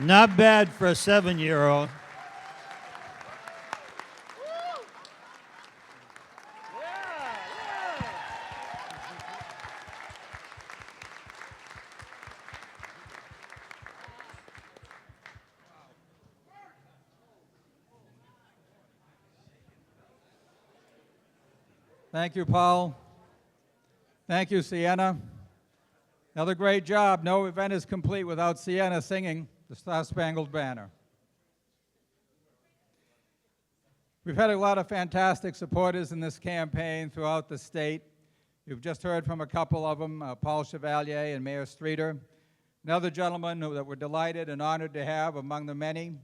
Not bad for a 7-year-old. Thank you, Paul. Thank you, Sienna. Another great job. No event is complete without Sienna singing the Star-Spangled Banner. We've had a lot of fantastic supporters in this campaign throughout the state. You've just heard from a couple of them, Paul Chevalier and Mayor Streeter. Another gentleman that we're delighted and honored to have among the many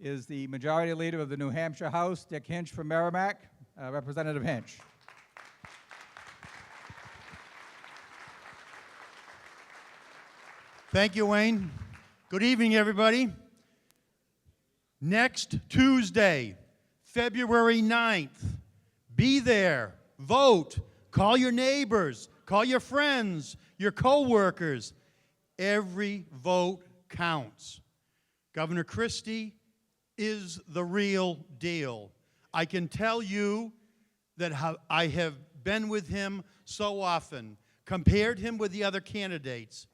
is the Majority Leader of the New Hampshire House, Dick Hinch from Merrimack. Representative Hinch. Thank you, Wayne. Good evening, everybody. Next Tuesday, February 9th, be there, vote, call your neighbors, call your friends, your co-workers. Every vote counts. Governor Christie is the real deal. I can tell you that I have been with him so often, compared him with the other candidates.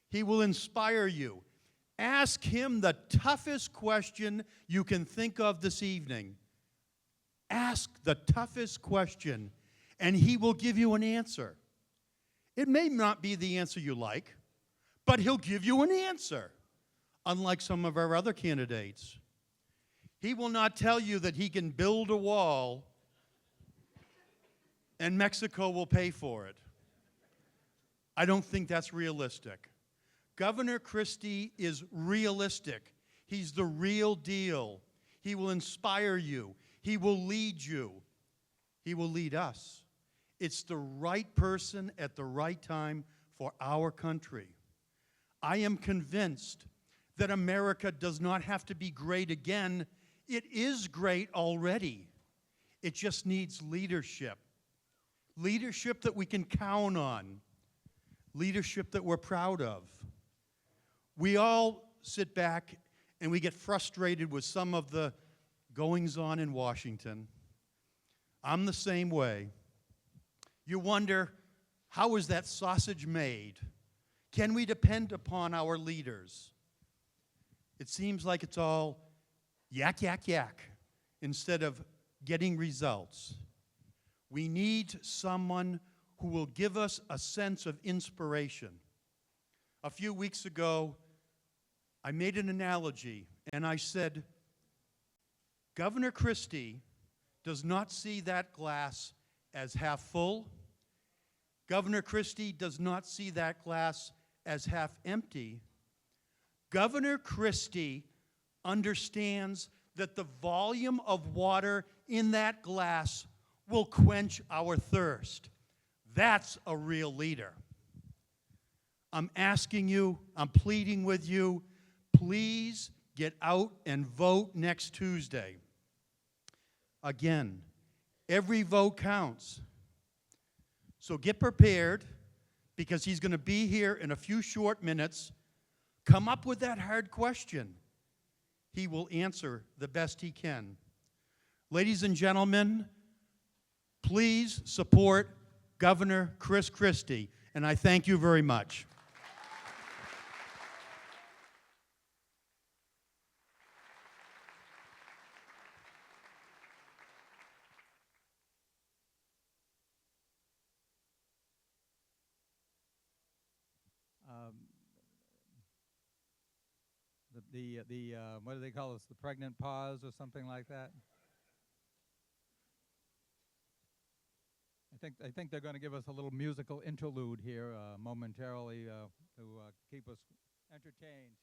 He will inspire you. Ask him the toughest question you can think of this evening. Ask the toughest question, and he will give you an answer. It may not be the answer you like, but he'll give you an answer, unlike some of our other candidates. He will not tell you that he can build a wall and Mexico will pay for it. I don't think that's realistic. Governor Christie is realistic. He's the real deal. He will inspire you. He will lead you. He will lead us. It's the right person at the right time for our country. I am convinced that America does not have to be great again. It is great already. It just needs leadership. Leadership that we can count on. Leadership that we're proud of. We all sit back and we get frustrated with some of the goings-on in Washington. I'm the same way. You wonder, how is that sausage made? Can we depend upon our leaders? It seems like it's all yak, yak, yak, instead of getting results. We need someone who will give us a sense of inspiration. A few weeks ago, I made an analogy, and I said, Governor Christie does not see that glass as half full. Governor Christie does not see that glass as half empty. Governor Christie understands that the volume of water in that glass will quench our thirst. That's a real leader. I'm asking you, I'm pleading with you, please get out and vote next Tuesday. Again, every vote counts. So get prepared, because he's going to be here in a few short minutes. Come up with that hard question. He will answer the best he can. Ladies and gentlemen, please support Governor Chris Christie, and I thank you very much. What do they call this? The pregnant pause or something like that? I think they're going to give us a little musical interlude here momentarily to keep us entertained.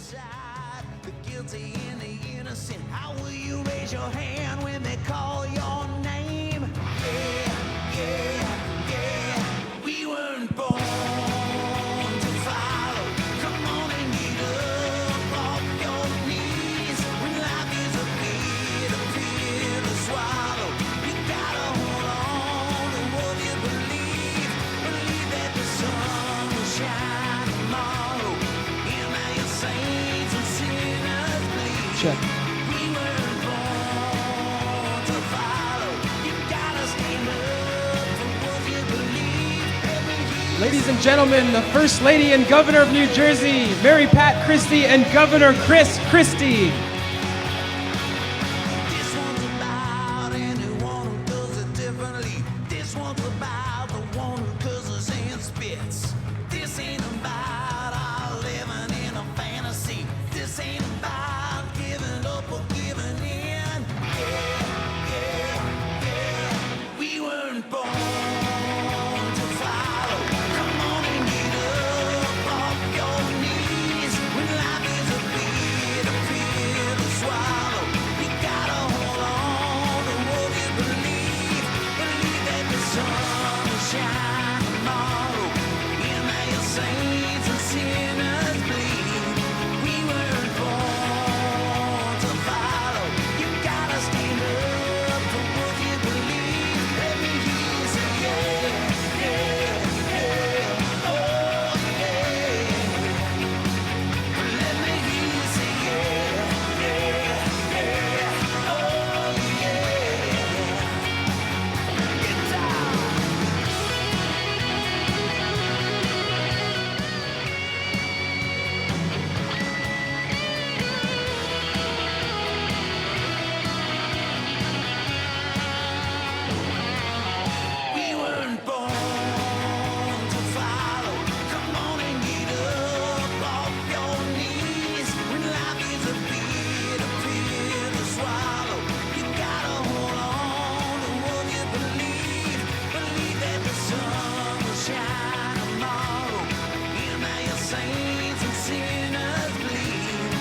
decide the guilty and the innocent. How will you raise your hand when they call your name? Yeah, yeah, yeah. We weren't born to follow. Come on and get up off your knees. When life is a pill to swallow, you gotta hold on to what you believe. Believe that the sun will shine tomorrow. And now your saints and sinners bleed. Check. We weren't born to follow. You gotta stand up for what you believe. Every year Ladies and gentlemen, the First Lady and Governor of New Jersey, Mary Pat Christie, and Governor Chris Christie. this one's about anyone who does it differently. This one's about the one who curses and spits. This ain't about our living in a fantasy. This ain't about giving up or giving in. Yeah, yeah, yeah. We weren't born to follow. Come on and get up off your knees. When life is a pill to swallow, you gotta hold on to what you believe. Believe that the sun will shine tomorrow. And now your saints and sinners bleed. We weren't born to follow. You gotta stand up for what you believe. Let me hear you say yeah, yeah, yeah. Oh yeah. Let me hear you say yeah, yeah, yeah. Oh yeah. Get down. We weren't born to follow. Come on and get up off your knees. When life is a pill to swallow, you gotta hold on to what you believe. Believe that the sun will shine tomorrow. And now your saints and sinners bleed.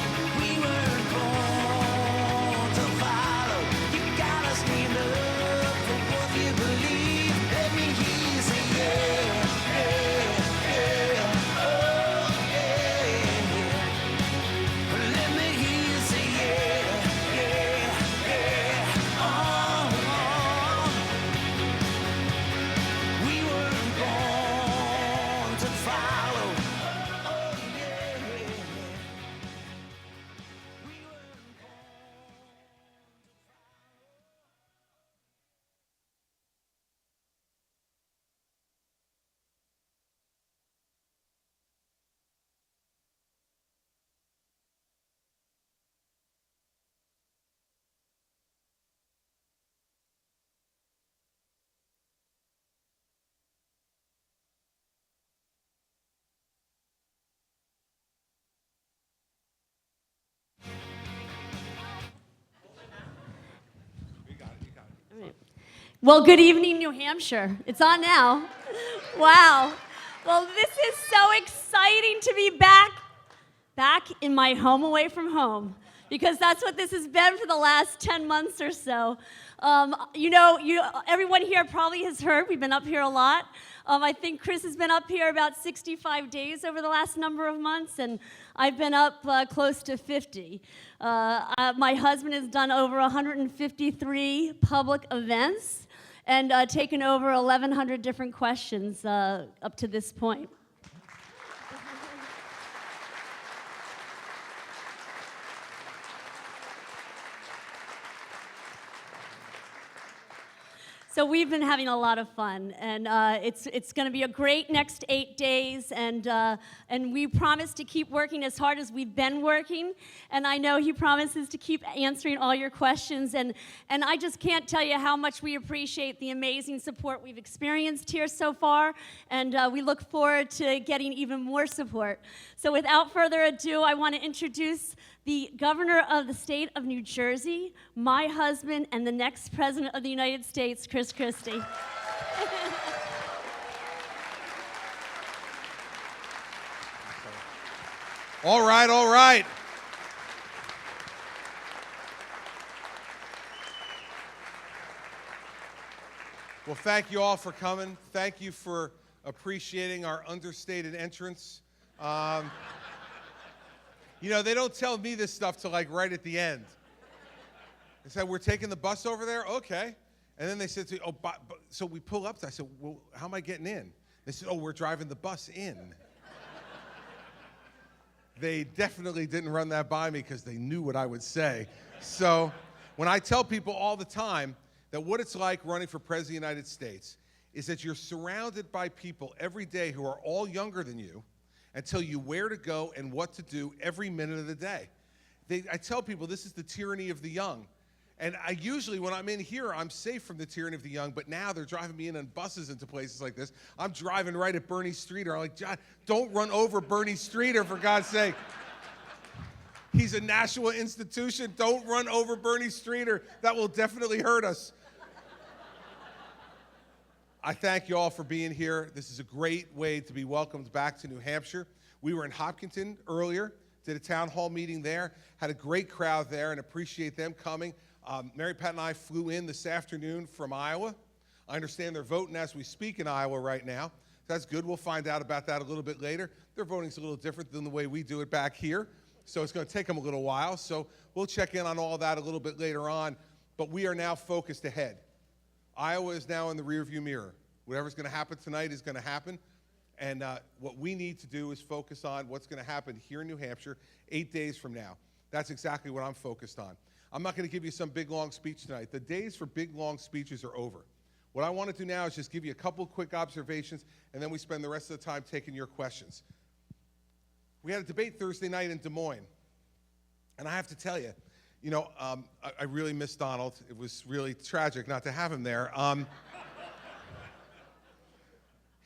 We weren't born to follow. You gotta stand up for what you believe. Let me hear you say yeah, yeah, yeah. Oh yeah. Let me hear you say yeah, yeah, yeah. Oh. We weren't born to follow. Oh yeah. We weren't Well, good evening, New Hampshire. It's on now. Wow. Well, this is so exciting to be back in my home away from home, because that's what this has been for the last 10 months or so. Everyone here probably has heard, we've been up here a lot. I think Chris has been up here about 65 days over the last number of months, and I've been up close to 50. My husband has done over 153 public events and taken over 1,100 different questions up to this point. So we've been having a lot of fun, and it's going to be a great next 8 days, and we promise to keep working as hard as we've been working, and I know he promises to keep answering all your questions, and I just can't tell you how much we appreciate the amazing support we've experienced here so far, and we look forward to getting even more support. So without further ado, I want to introduce the Governor of the state of New Jersey, my husband, and the next President of the United States, Chris Christie. All right, all right. Well, thank you all for coming. Thank you for appreciating our understated entrance. You know, they don't tell me this stuff till like right at the end. They said, we're taking the bus over there? Okay. And then they said to me, oh, so we pull up. I said, well, how am I getting in? They said, oh, we're driving the bus in. They definitely didn't run that by me because they knew what I would say. So when I tell people all the time that what it's like running for President of the United States is that you're surrounded by people every day who are all younger than you and tell you where to go and what to do every minute of the day. I tell people this is the tyranny of the young. And I usually, when I'm in here, I'm safe from the tyranny of the young, but now they're driving me in on buses into places like this. I'm driving right at Bernie Streeter. I'm like, John, don't run over Bernie Streeter, for God's sake. He's a Nashua institution. Don't run over Bernie Streeter. That will definitely hurt us. I thank you all for being here. This is a great way to be welcomed back to New Hampshire. We were in Hopkinton earlier, did a town hall meeting there, had a great crowd there, and appreciate them coming. Mary Pat and I flew in this afternoon from Iowa. I understand they're voting as we speak in Iowa right now. That's good. We'll find out about that a little bit later. Their voting's a little different than the way we do it back here, so it's going to take them a little while. So we'll check in on all that a little bit later on, but we are now focused ahead. Iowa is now in the rearview mirror. Whatever's going to happen tonight is going to happen, and what we need to do is focus on what's going to happen here in New Hampshire 8 days from now. That's exactly what I'm focused on. I'm not going to give you some big, long speech tonight. The days for big, long speeches are over. What I want to do now is just give you a couple quick observations, and then we spend the rest of the time taking your questions. We had a debate Thursday night in Des Moines, and I have to tell you, you know, I really miss Donald. It was really tragic not to have him there.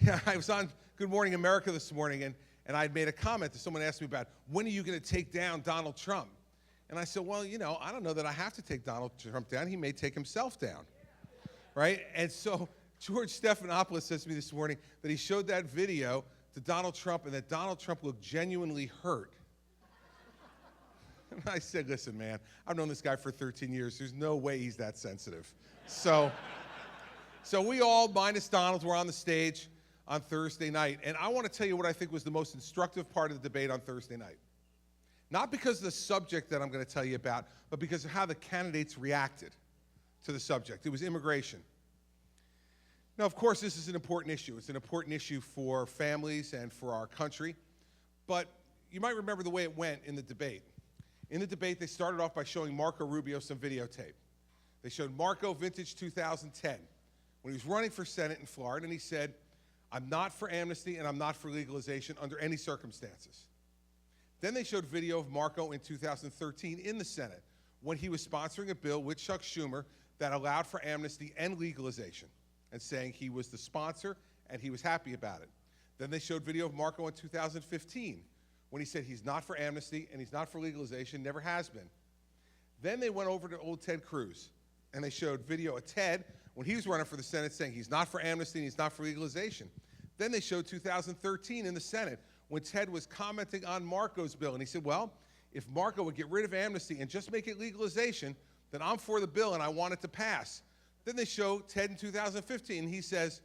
Yeah, I was on Good Morning America this morning, and I had made a comment that someone asked me about, when are you going to take down Donald Trump? And I said, well, you know, I don't know that I have to take Donald Trump down. He may take himself down, right? And so George Stephanopoulos says to me this morning that he showed that video to Donald Trump and that Donald Trump looked genuinely hurt. And I said, listen, man, I've known this guy for 13 years. There's no way he's that sensitive. So we all, minus Donald, were on the stage on Thursday night. And I want to tell you what I think was the most instructive part of the debate on Thursday night. Not because of the subject that I'm going to tell you about, but because of how the candidates reacted to the subject. It was immigration. Now, of course, this is an important issue. It's an important issue for families and for our country. But you might remember the way it went in the debate. In the debate, they started off by showing Marco Rubio some videotape. They showed Marco vintage 2010 when he was running for Senate in Florida, and he said, I'm not for amnesty and I'm not for legalization under any circumstances. Then they showed video of Marco in 2013 in the Senate when he was sponsoring a bill with Chuck Schumer that allowed for amnesty and legalization and saying he was the sponsor and he was happy about it. Then they showed video of Marco in 2015 when he said he's not for amnesty and he's not for legalization, never has been. Then they went over to old Ted Cruz and they showed video of Ted when he was running for the Senate saying he's not for amnesty and he's not for legalization. Then they showed 2013 in the Senate when Ted was commenting on Marco's bill, and he said, well, if Marco would get rid of amnesty and just make it legalization, then I'm for the bill and I want it to pass. Then they show Ted in 2015, and he says,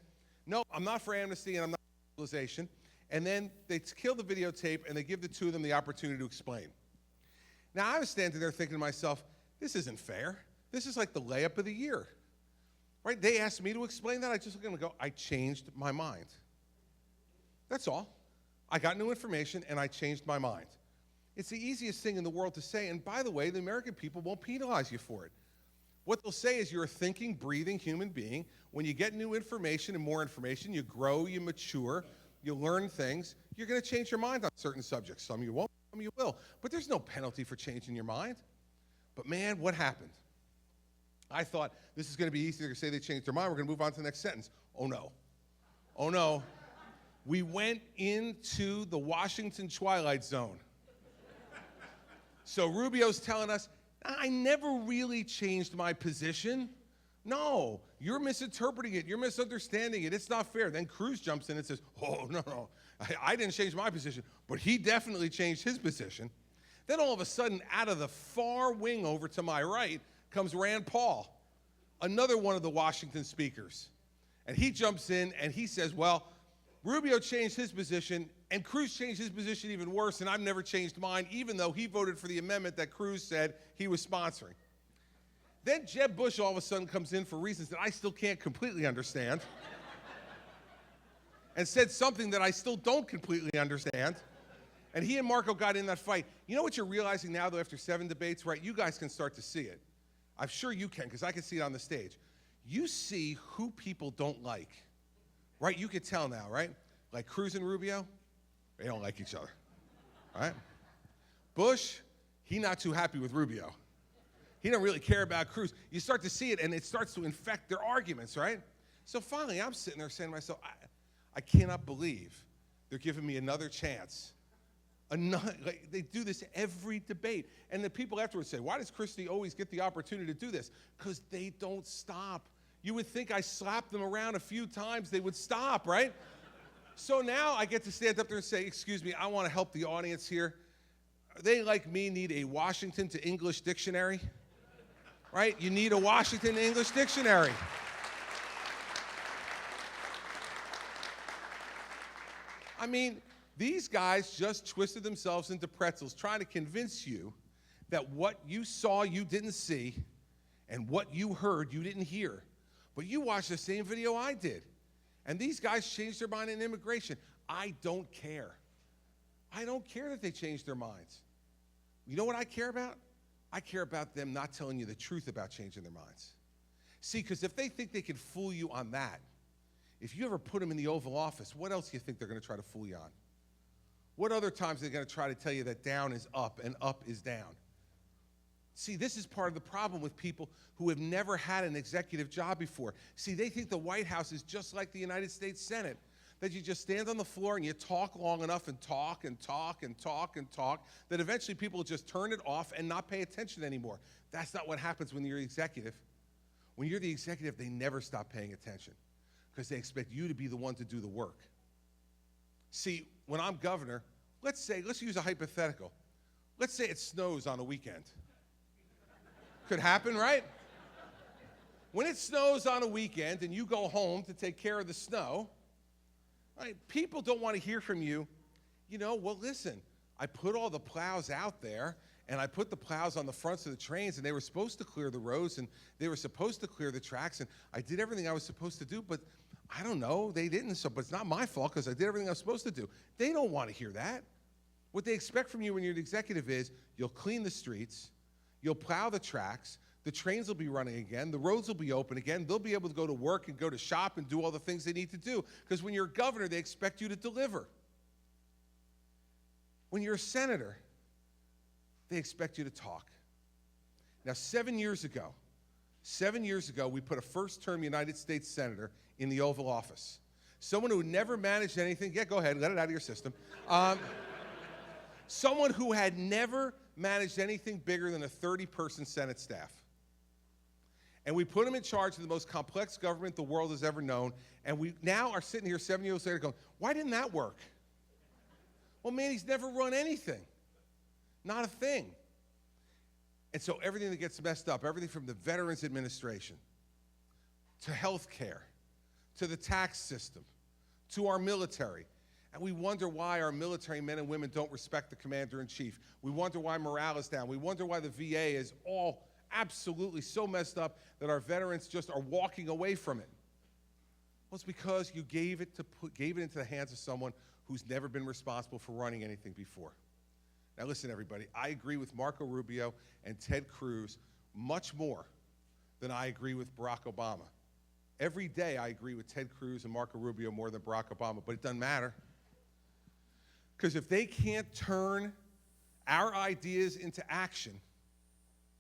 no, I'm not for amnesty and I'm not for legalization. And then they kill the videotape and they give the two of them the opportunity to explain. Now, I was standing there thinking to myself, this isn't fair. This is like the layup of the year, right? They asked me to explain that. I just looked at them and go, I changed my mind. That's all. I got new information and I changed my mind. It's the easiest thing in the world to say, and by the way, the American people won't penalize you for it. What they'll say is you're a thinking, breathing human being. When you get new information and more information, you grow, you mature, you learn things. You're going to change your mind on certain subjects. Some you won't, some you will. But there's no penalty for changing your mind. But man, what happened? I thought this is going to be easy. They're going to say they changed their mind. We're going to move on to the next sentence. Oh, no. Oh, no. We went into the Washington Twilight Zone. So Rubio's telling us, I never really changed my position. No, you're misinterpreting it. You're misunderstanding it. It's not fair. Then Cruz jumps in and says, oh, no. I didn't change my position, but he definitely changed his position. Then all of a sudden, out of the far wing over to my right comes Rand Paul, another one of the Washington speakers. And he jumps in and he says, well, Rubio changed his position, and Cruz changed his position even worse, and I've never changed mine, even though he voted for the amendment that Cruz said he was sponsoring. Then Jeb Bush all of a sudden comes in for reasons that I still can't completely understand and said something that I still don't completely understand. And he and Marco got in that fight. You know what you're realizing now, though, after 7 debates, right? You guys can start to see it. I'm sure you can, because I can see it on the stage. You see who people don't like, right? You can tell now, right? Like Cruz and Rubio, they don't like each other, right? Bush, he not too happy with Rubio. He don't really care about Cruz. You start to see it, and it starts to infect their arguments, right? So finally, I'm sitting there saying to myself, I cannot believe they're giving me another chance. Like, they do this every debate. And the people afterwards say, why does Christie always get the opportunity to do this? Because they don't stop. You would think I slapped them around a few times, they would stop, right? So now I get to stand up there and say, excuse me, I want to help the audience here. They, like me, need a Washington to English dictionary, right? You need a Washington to English dictionary. I mean, these guys just twisted themselves into pretzels trying to convince you that what you saw you didn't see and what you heard you didn't hear. But you watched the same video I did. And these guys changed their mind on immigration. I don't care. I don't care that they changed their minds. You know what I care about? I care about them not telling you the truth about changing their minds. See, because if they think they can fool you on that, if you ever put them in the Oval Office, what else do you think they're going to try to fool you on? What other times are they going to try to tell you that down is up and up is down? See, this is part of the problem with people who have never had an executive job before. See, they think the White House is just like the United States Senate, that you just stand on the floor and you talk long enough and talk and talk and talk and talk, that eventually people will just turn it off and not pay attention anymore. That's not what happens when you're the executive. When you're the executive, they never stop paying attention because they expect you to be the one to do the work. See, when I'm governor, let's use a hypothetical. Let's say it snows on a weekend. Could happen, right? When it snows on a weekend and you go home to take care of the snow, right, people don't want to hear from you, well, listen, I put all the plows out there, and I put the plows on the fronts of the trains, and they were supposed to clear the roads, and they were supposed to clear the tracks, and I did everything I was supposed to do, but I don't know, they didn't, but it's not my fault because I did everything I was supposed to do. They don't want to hear that. What they expect from you when you're the executive is you'll clean the streets, you'll plow the tracks, the trains will be running again, the roads will be open again, they'll be able to go to work and go to shop and do all the things they need to do. Because when you're a governor, they expect you to deliver. When you're a senator, they expect you to talk. Now, 7 years ago, we put a first-term United States senator in the Oval Office. Someone who never managed anything. Yeah, go ahead, let it out of your system. Someone who had never managed anything bigger than a 30-person Senate staff. And we put him in charge of the most complex government the world has ever known, and we now are sitting here 7 years later going, why didn't that work? Well, man, he's never run anything. Not a thing. And so everything that gets messed up, everything from the Veterans Administration to health care, to the tax system, to our military. And we wonder why our military men and women don't respect the commander-in-chief. We wonder why morale is down. We wonder why the VA is all absolutely so messed up that our veterans just are walking away from it. Well, it's because you gave it into the hands of someone who's never been responsible for running anything before. Now listen, everybody, I agree with Marco Rubio and Ted Cruz much more than I agree with Barack Obama. Every day I agree with Ted Cruz and Marco Rubio more than Barack Obama, but it doesn't matter. Because if they can't turn our ideas into action,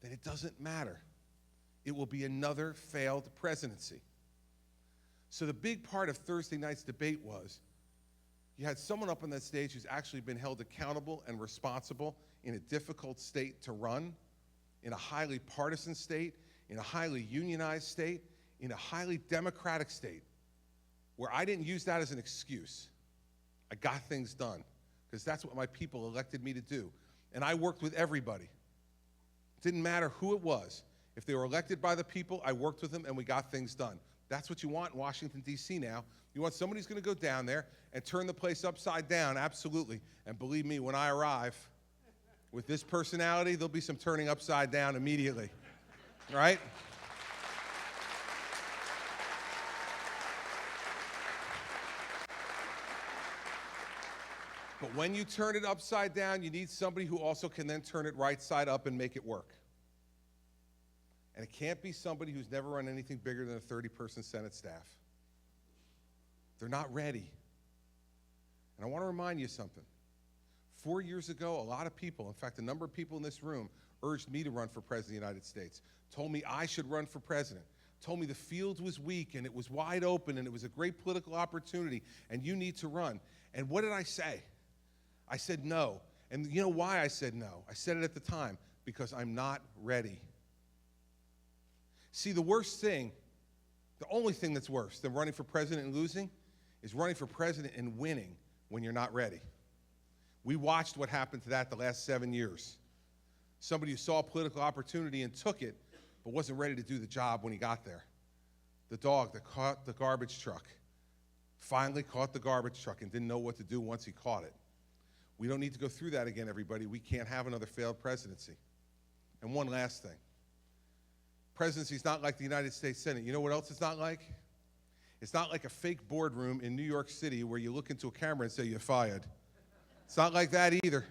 then it doesn't matter. It will be another failed presidency. So the big part of Thursday night's debate was you had someone up on that stage who's actually been held accountable and responsible in a difficult state to run, in a highly partisan state, in a highly unionized state, in a highly democratic state, where I didn't use that as an excuse. I got things done because that's what my people elected me to do. And I worked with everybody. It didn't matter who it was. If they were elected by the people, I worked with them and we got things done. That's what you want in Washington, D.C. now. You want somebody who's going to go down there and turn the place upside down, absolutely. And believe me, when I arrive with this personality, there'll be some turning upside down immediately, right? But when you turn it upside down, you need somebody who also can then turn it right side up and make it work. And it can't be somebody who's never run anything bigger than a 30-person Senate staff. They're not ready. And I want to remind you something. 4 years ago, a lot of people, in fact, a number of people in this room, urged me to run for president of the United States, told me I should run for president, told me the field was weak and it was wide open and it was a great political opportunity and you need to run. And what did I say? I said no. And you know why I said no? I said it at the time, because I'm not ready. See, the worst thing, the only thing that's worse than running for president and losing is running for president and winning when you're not ready. We watched what happened to that the last 7 years. Somebody who saw a political opportunity and took it, but wasn't ready to do the job when he got there. The dog that caught the garbage truck finally caught the garbage truck and didn't know what to do once he caught it. We don't need to go through that again, everybody. We can't have another failed presidency. And one last thing. Presidency is not like the United States Senate. You know what else it's not like? It's not like a fake boardroom in New York City where you look into a camera and say you're fired. It's not like that either.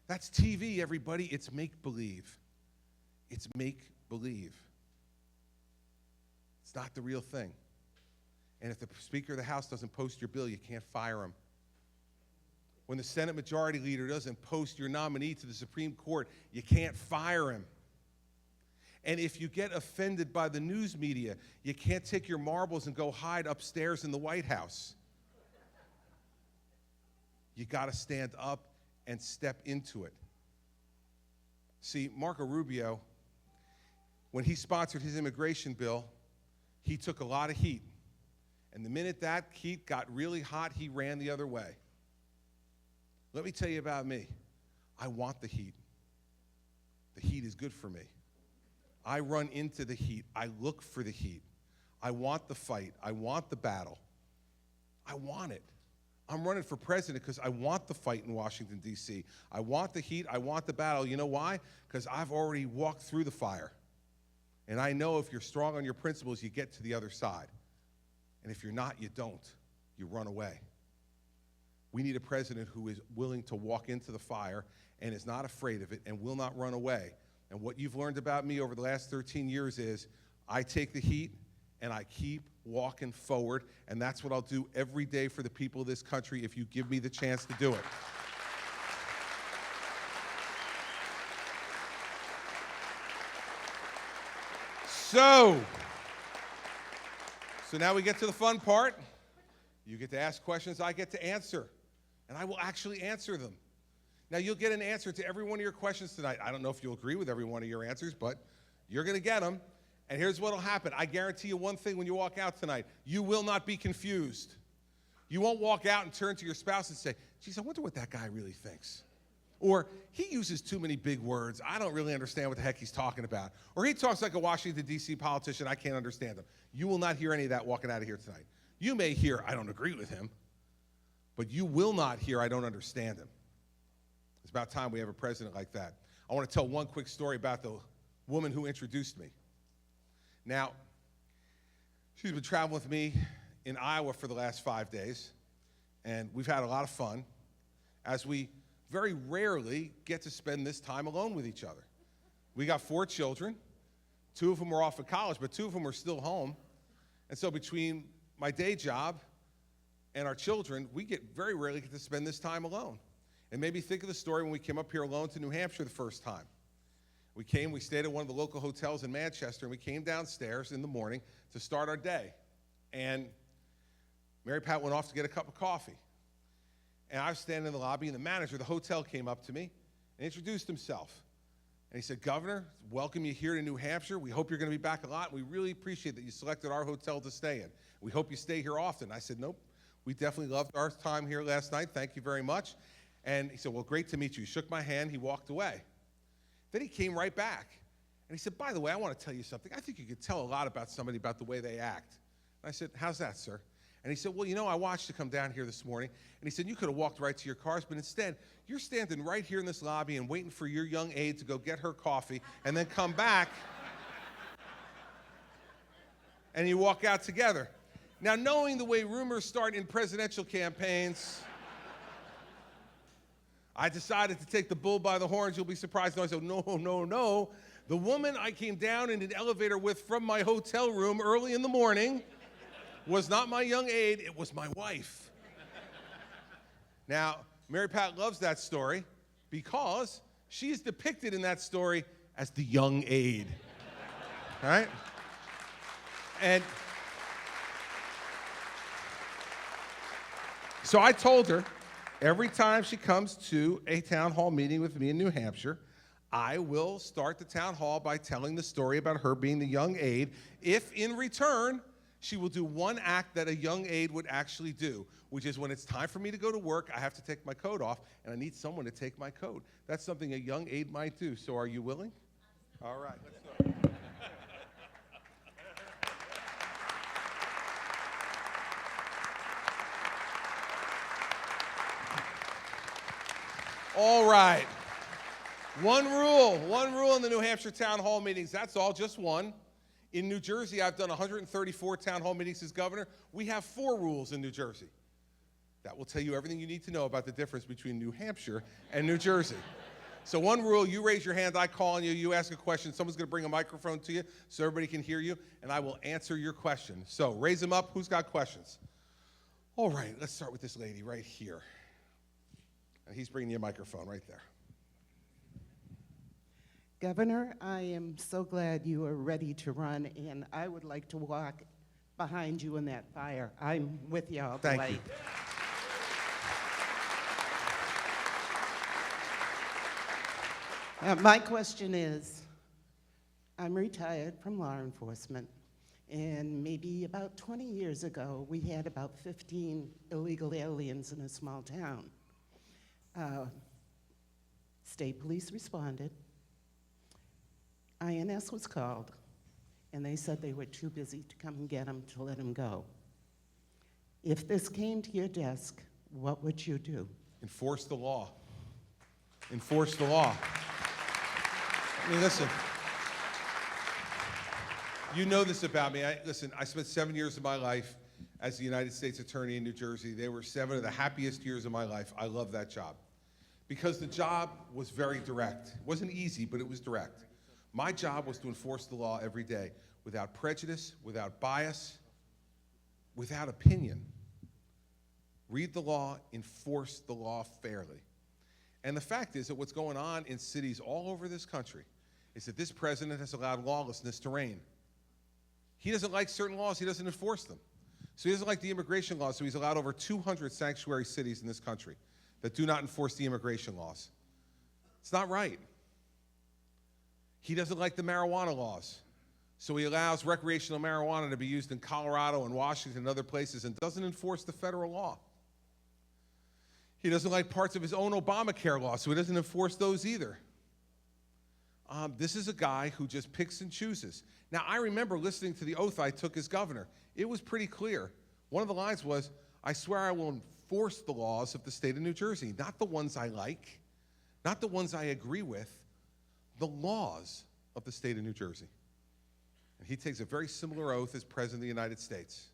That's TV, everybody. It's make-believe. It's make-believe. It's not the real thing. And if the Speaker of the House doesn't post your bill, you can't fire him. When the Senate Majority Leader doesn't post your nominee to the Supreme Court, you can't fire him. And if you get offended by the news media, you can't take your marbles and go hide upstairs in the White House. You got to stand up and step into it. See, Marco Rubio, when he sponsored his immigration bill, he took a lot of heat. And the minute that heat got really hot, he ran the other way. Let me tell you about me. I want the heat. The heat is good for me. I run into the heat. I look for the heat. I want the fight. I want the battle. I want it. I'm running for president because I want the fight in Washington, D.C. I want the heat. I want the battle. You know why? Because I've already walked through the fire. And I know if you're strong on your principles, you get to the other side. And if you're not, you don't. You run away. We need a president who is willing to walk into the fire and is not afraid of it and will not run away. And what you've learned about me over the last 13 years is I take the heat and I keep walking forward, and that's what I'll do every day for the people of this country if you give me the chance to do it. So now we get to the fun part. You get to ask questions, I get to answer, and I will actually answer them. Now, you'll get an answer to every one of your questions tonight. I don't know if you'll agree with every one of your answers, but you're going to get them. And here's what will happen. I guarantee you one thing when you walk out tonight. You will not be confused. You won't walk out and turn to your spouse and say, geez, I wonder what that guy really thinks. Or, he uses too many big words. I don't really understand what the heck he's talking about. Or, he talks like a Washington, D.C. politician. I can't understand him. You will not hear any of that walking out of here tonight. You may hear, I don't agree with him. But you will not hear, I don't understand him. It's about time we have a president like that. I want to tell one quick story about the woman who introduced me. Now, she's been traveling with me in Iowa for the last 5 days, and we've had a lot of fun, as we very rarely get to spend this time alone with each other. We got 4 children. 2 of them are off at college, but 2 of them are still home. And so between my day job and our children, we very rarely get to spend this time alone. And maybe think of the story when we came up here alone to New Hampshire the first time. We stayed at one of the local hotels in Manchester, and we came downstairs in the morning to start our day. And Mary Pat went off to get a cup of coffee. And I was standing in the lobby, and the manager of the hotel came up to me and introduced himself. And he said, Governor, welcome you here to New Hampshire. We hope you're going to be back a lot. We really appreciate that you selected our hotel to stay in. We hope you stay here often. I said, nope. We definitely loved our time here last night. Thank you very much. And he said, well, great to meet you. He shook my hand. He walked away. Then he came right back. And he said, by the way, I want to tell you something. I think you could tell a lot about somebody about the way they act. And I said, how's that, sir? And he said, well, you know, I watched you come down here this morning. And he said, you could have walked right to your cars, but instead, you're standing right here in this lobby and waiting for your young aide to go get her coffee and then come back. And you walk out together. Now, knowing the way rumors start in presidential campaigns, I decided to take the bull by the horns. You'll be surprised. No, I said, no, no, no. The woman I came down in an elevator with from my hotel room early in the morning was not my young aide, it was my wife. Now, Mary Pat loves that story because she is depicted in that story as the young aide. All right? And so I told her, every time she comes to a town hall meeting with me in New Hampshire, I will start the town hall by telling the story about her being the young aide, if in return, she will do one act that a young aide would actually do, which is when it's time for me to go to work, I have to take my coat off, and I need someone to take my coat. That's something a young aide might do. So are you willing? All right, let's start. All right. One rule in the New Hampshire town hall meetings. That's all, just one. In New Jersey, I've done 134 town hall meetings as governor. We have 4 rules in New Jersey. That will tell you everything you need to know about the difference between New Hampshire and New Jersey. So one rule, you raise your hand, I call on you, you ask a question, someone's gonna bring a microphone to you so everybody can hear you, and I will answer your question. So raise them up, who's got questions? All right, let's start with this lady right here. And he's bringing you a microphone right there. Governor, I am so glad you are ready to run, and I would like to walk behind you in that fire. I'm with you all the Thank way. you. My question is, I'm retired from law enforcement, and maybe about 20 years ago, we had about 15 illegal aliens in a small town. State police responded. INS was called, and they said they were too busy to come and get them to let them go. If this came to your desk, what would you do? Enforce the law. Enforce the law. I mean, listen. You know this about me. I spent 7 years of my life as the United States Attorney in New Jersey. They were 7 of the happiest years of my life. I love that job. Because the job was very direct. It wasn't easy, but it was direct. My job was to enforce the law every day without prejudice, without bias, without opinion. Read the law, enforce the law fairly. And the fact is that what's going on in cities all over this country is that this president has allowed lawlessness to reign. He doesn't like certain laws, he doesn't enforce them. So he doesn't like the immigration laws, so he's allowed over 200 sanctuary cities in this country that do not enforce the immigration laws. It's not right. He doesn't like the marijuana laws, so he allows recreational marijuana to be used in Colorado and Washington and other places and doesn't enforce the federal law. He doesn't like parts of his own Obamacare law, so he doesn't enforce those either. This is a guy who just picks and chooses. Now, I remember listening to the oath I took as governor. It was pretty clear. One of the lines was, I swear I will enforce the laws of the state of New Jersey, not the ones I like, not the ones I agree with, the laws of the state of New Jersey. And he takes a very similar oath as President of the United States.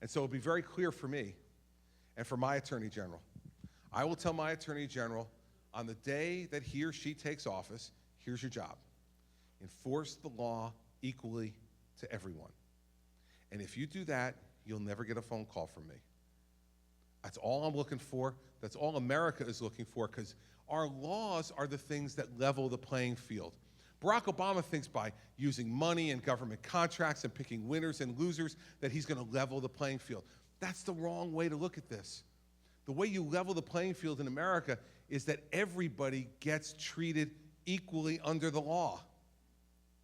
And so it'll be very clear for me and for my Attorney General. I will tell my Attorney General on the day that he or she takes office, here's your job. Enforce the law equally to everyone. And if you do that, you'll never get a phone call from me. That's all I'm looking for. That's all America is looking for, because our laws are the things that level the playing field. Barack Obama thinks by using money and government contracts and picking winners and losers that he's going to level the playing field. That's the wrong way to look at this. The way you level the playing field in America is that everybody gets treated equally under the law.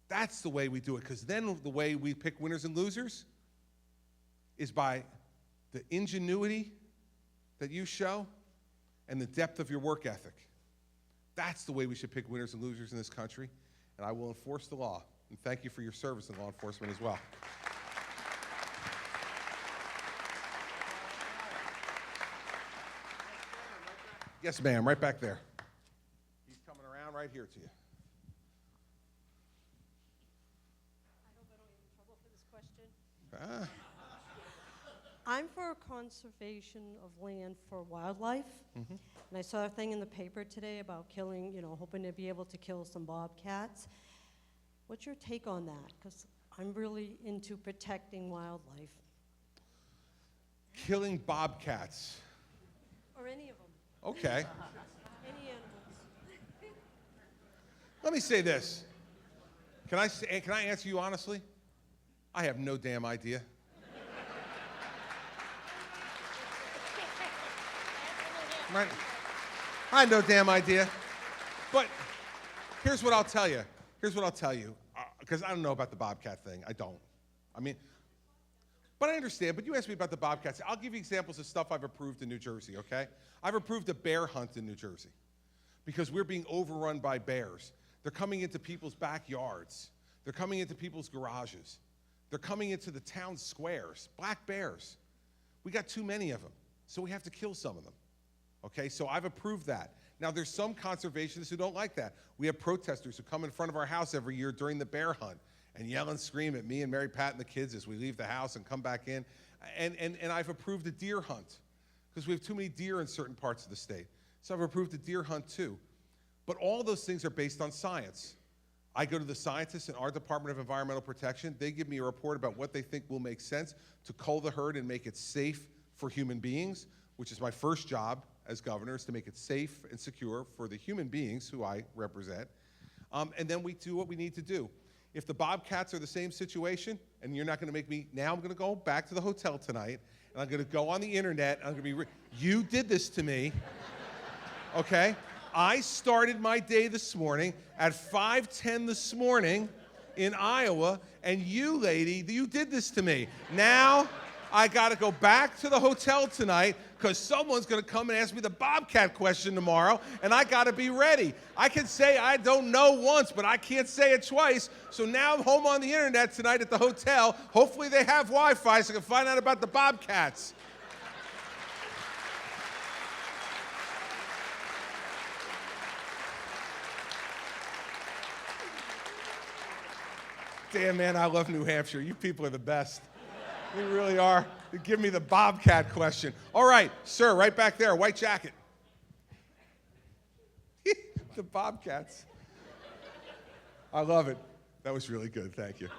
That's the way we do it, because then the way we pick winners and losers is by the ingenuity that you show, and the depth of your work ethic. That's the way we should pick winners and losers in this country, and I will enforce the law. And thank you for your service in law enforcement as well. Yes, ma'am, right back there. He's coming around right here to you. I hope I don't get in trouble for this question. I'm for conservation of land for wildlife. And I saw a thing in the paper today about killing, hoping to be able to kill some bobcats. What's your take on that? Because I'm really into protecting wildlife. Killing bobcats. Or any of them. Okay. Any animals. Let me say this. Can I answer you honestly? I have no damn idea. Right? I have no damn idea. But here's what I'll tell you. Because I don't know about the bobcat thing. I don't. But I understand. But you asked me about the bobcats. I'll give you examples of stuff I've approved in New Jersey, okay? I've approved a bear hunt in New Jersey because we're being overrun by bears. They're coming into people's backyards. They're coming into people's garages. They're coming into the town squares. Black bears. We got too many of them, so we have to kill some of them. Okay, so I've approved that. Now, there's some conservationists who don't like that. We have protesters who come in front of our house every year during the bear hunt and yell and scream at me and Mary Pat and the kids as we leave the house and come back in. And I've approved a deer hunt because we have too many deer in certain parts of the state. So I've approved a deer hunt too. But all those things are based on science. I go to the scientists in our Department of Environmental Protection. They give me a report about what they think will make sense to cull the herd and make it safe for human beings, which is my first job as governor, is to make it safe and secure for the human beings who I represent. And then we do what we need to do. If the bobcats are the same situation, and you're not going to make me, now I'm going to go back to the hotel tonight, and I'm going to go on the internet, and I'm going to be, you did this to me, okay? I started my day this morning at 5:10 this morning in Iowa, and you, lady, you did this to me. Now I got to go back to the hotel tonight because someone's going to come and ask me the bobcat question tomorrow, and I got to be ready. I can say I don't know once, but I can't say it twice. So now I'm home on the internet tonight at the hotel. Hopefully they have Wi-Fi so I can find out about the bobcats. Damn, man, I love New Hampshire. You people are the best. You really are. You give me the bobcat question. All right, sir, right back there, white jacket. The bobcats. I love it. That was really good. Thank you.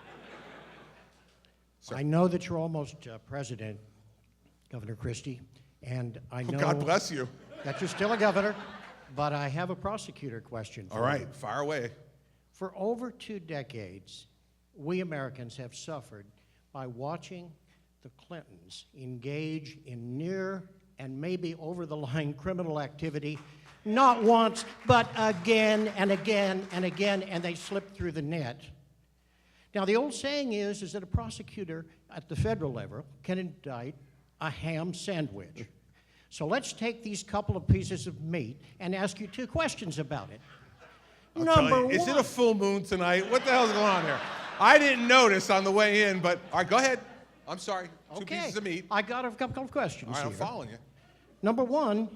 Sir. I know that you're almost president, Governor Christie, and I know God bless you. that you're still a governor, but I have a prosecutor question for All right, you. fire away. For over 2 decades, we Americans have suffered by watching the Clintons engage in near and maybe over-the-line criminal activity, not once, but again and again and again, and they slip through the net. Now, the old saying is that a prosecutor at the federal level can indict a ham sandwich. So let's take these couple of pieces of meat and ask you 2 questions about it. Number one. Is it a full moon tonight? What the hell's going on here? I didn't notice on the way in, but all right, go ahead. I'm sorry. 2 pieces of meat. I got a couple of questions All right, I'm here. following you. Number one,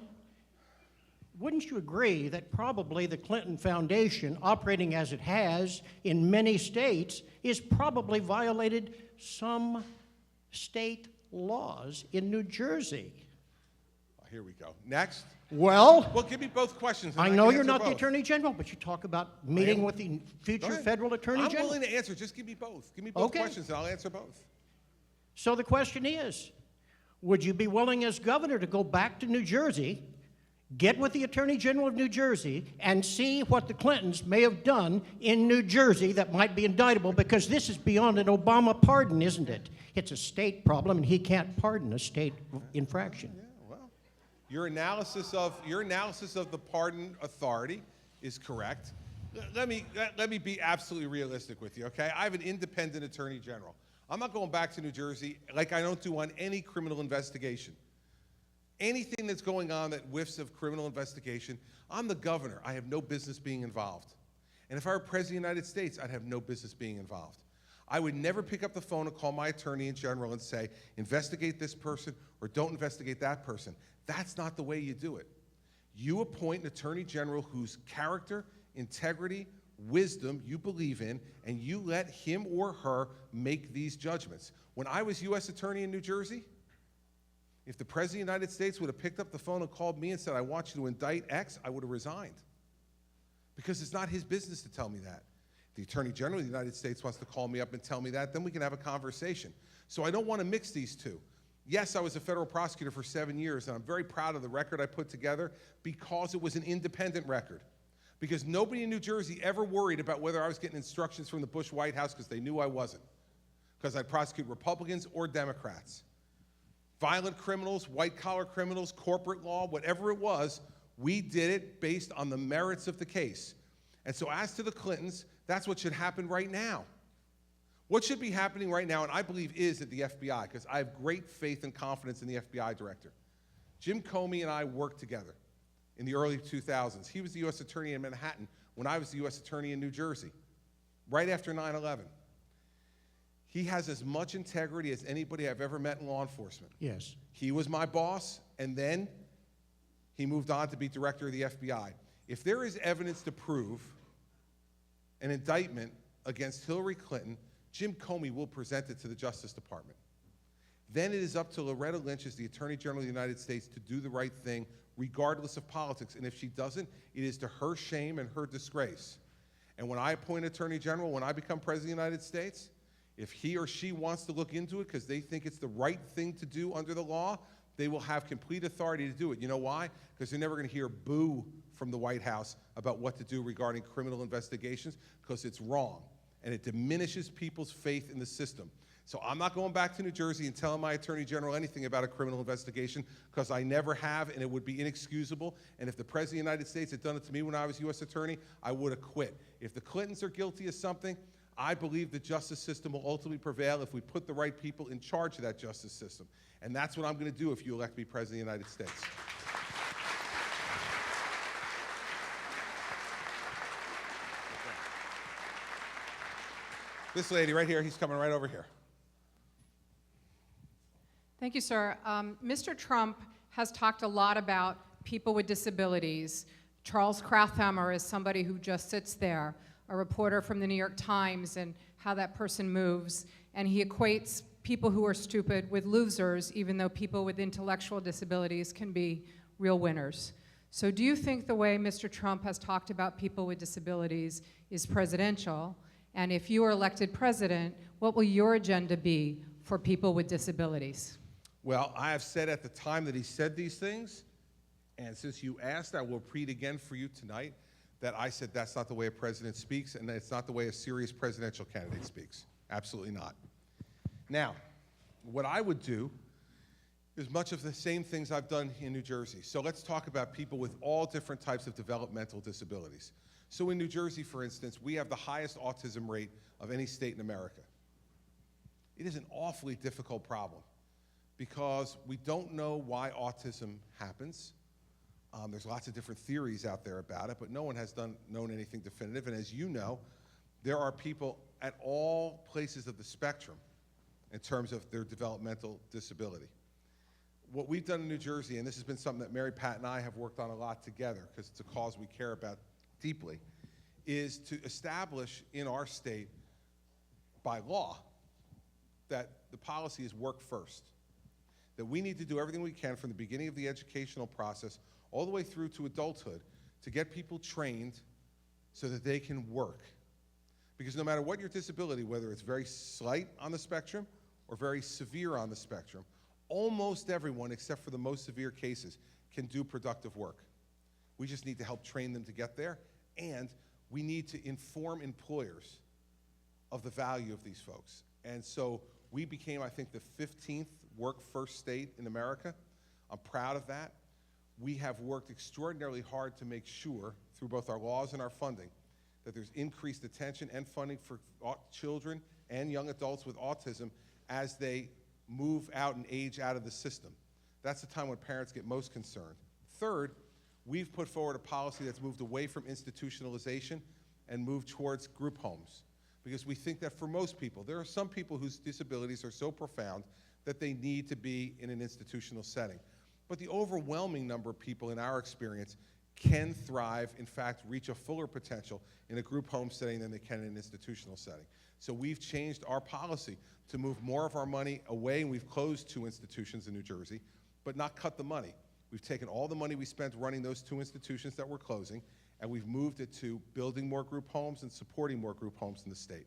wouldn't you agree that probably the Clinton Foundation, operating as it has in many states, is probably violated some state laws in New Jersey? Oh, here we go. Next. Well, Give me both questions. and I can know you're answer not the both. Attorney General, but you talk about meeting with the Go future ahead. federal Attorney I'm General. willing to answer. Just give me both. Give me both Okay. questions, and I'll answer both. So the question is, would you be willing as governor to go back to New Jersey, get with the Attorney General of New Jersey, and see what the Clintons may have done in New Jersey that might be indictable? Because this is beyond an Obama pardon, isn't it? It's a state problem, and he can't pardon a state infraction. Yeah, well, your analysis of the pardon authority is correct. Let me be absolutely realistic with you, okay? I have an independent Attorney General. I'm not going back to New Jersey like I don't do on any criminal investigation. Anything that's going on that whiffs of criminal investigation, I'm the governor. I have no business being involved. And if I were President of the United States, I'd have no business being involved. I would never pick up the phone and call my attorney in general and say, investigate this person or don't investigate that person. That's not the way you do it. You appoint an attorney general whose character, integrity, wisdom you believe in, and you let him or her make these judgments. When I was U.S. Attorney in New Jersey, if the President of the United States would have picked up the phone and called me and said, I want you to indict X, I would have resigned. Because it's not his business to tell me that. The Attorney General of the United States wants to call me up and tell me that, then we can have a conversation. So I don't want to mix these two. Yes, I was a federal prosecutor for 7 years, and I'm very proud of the record I put together because it was an independent record. Because nobody in New Jersey ever worried about whether I was getting instructions from the Bush White House because they knew I wasn't. Because I'd prosecute Republicans or Democrats. Violent criminals, white-collar criminals, corporate law, whatever it was, we did it based on the merits of the case. And so as to the Clintons, that's what should happen right now. What should be happening right now, and I believe is at the FBI, because I have great faith and confidence in the FBI director. Jim Comey and I worked together in the early 2000s. He was the U.S. Attorney in Manhattan when I was the U.S. Attorney in New Jersey, right after 9/11. He has as much integrity as anybody I've ever met in law enforcement. Yes. He was my boss, and then he moved on to be director of the FBI. If there is evidence to prove an indictment against Hillary Clinton, Jim Comey will present it to the Justice Department. Then it is up to Loretta Lynch as the Attorney General of the United States to do the right thing regardless of politics. And if she doesn't, it is to her shame and her disgrace. And when I appoint Attorney General, when I become President of the United States, if he or she wants to look into it because they think it's the right thing to do under the law, they will have complete authority to do it. You know why? Because they're never going to hear boo from the White House about what to do regarding criminal investigations, because it's wrong, and it diminishes people's faith in the system. So I'm not going back to New Jersey and telling my Attorney General anything about a criminal investigation, because I never have, and it would be inexcusable. And if the President of the United States had done it to me when I was U.S. Attorney, I would have quit. If the Clintons are guilty of something, I believe the justice system will ultimately prevail if we put the right people in charge of that justice system. And that's what I'm going to do if you elect me President of the United States. This lady right here, he's coming right over here. Thank you, sir. Mr. Trump has talked a lot about people with disabilities. Charles Krafthammer is somebody who just sits there, a reporter from the New York Times, and how that person moves. And he equates people who are stupid with losers, even though people with intellectual disabilities can be real winners. So do you think the way Mr. Trump has talked about people with disabilities is presidential? And if you are elected president, what will your agenda be for people with disabilities? Well, I have said at the time that he said these things, and since you asked, I will repeat again for you tonight, that I said that's not the way a president speaks, and that it's not the way a serious presidential candidate speaks. Absolutely not. Now, what I would do is much of the same things I've done in New Jersey. So let's talk about people with all different types of developmental disabilities. So in New Jersey, for instance, we have the highest autism rate of any state in America. It is an awfully difficult problem because we don't know why autism happens. There's lots of different theories out there about it, but no one has known anything definitive. And as you know, there are people at all places of the spectrum in terms of their developmental disability. What we've done in New Jersey, and this has been something that Mary Pat and I have worked on a lot together because it's a cause we care about deeply, is to establish in our state by law that the policy is work first. That we need to do everything we can from the beginning of the educational process all the way through to adulthood to get people trained so that they can work. Because no matter what your disability, whether it's very slight on the spectrum or very severe on the spectrum, almost everyone, except for the most severe cases, can do productive work. We just need to help train them to get there, and we need to inform employers of the value of these folks. And so we became, I think, the 15th work-first state in America. I'm proud of that. We have worked extraordinarily hard to make sure, through both our laws and our funding, that there's increased attention and funding for children and young adults with autism as they move out and age out of the system. That's the time when parents get most concerned. Third, we've put forward a policy that's moved away from institutionalization and moved towards group homes, because we think that for most people, there are some people whose disabilities are so profound that they need to be in an institutional setting. But the overwhelming number of people in our experience can thrive, in fact, reach a fuller potential in a group home setting than they can in an institutional setting. So we've changed our policy to move more of our money away, and we've closed 2 institutions in New Jersey, but not cut the money. We've taken all the money we spent running those 2 institutions that we're closing, and we've moved it to building more group homes and supporting more group homes in the state.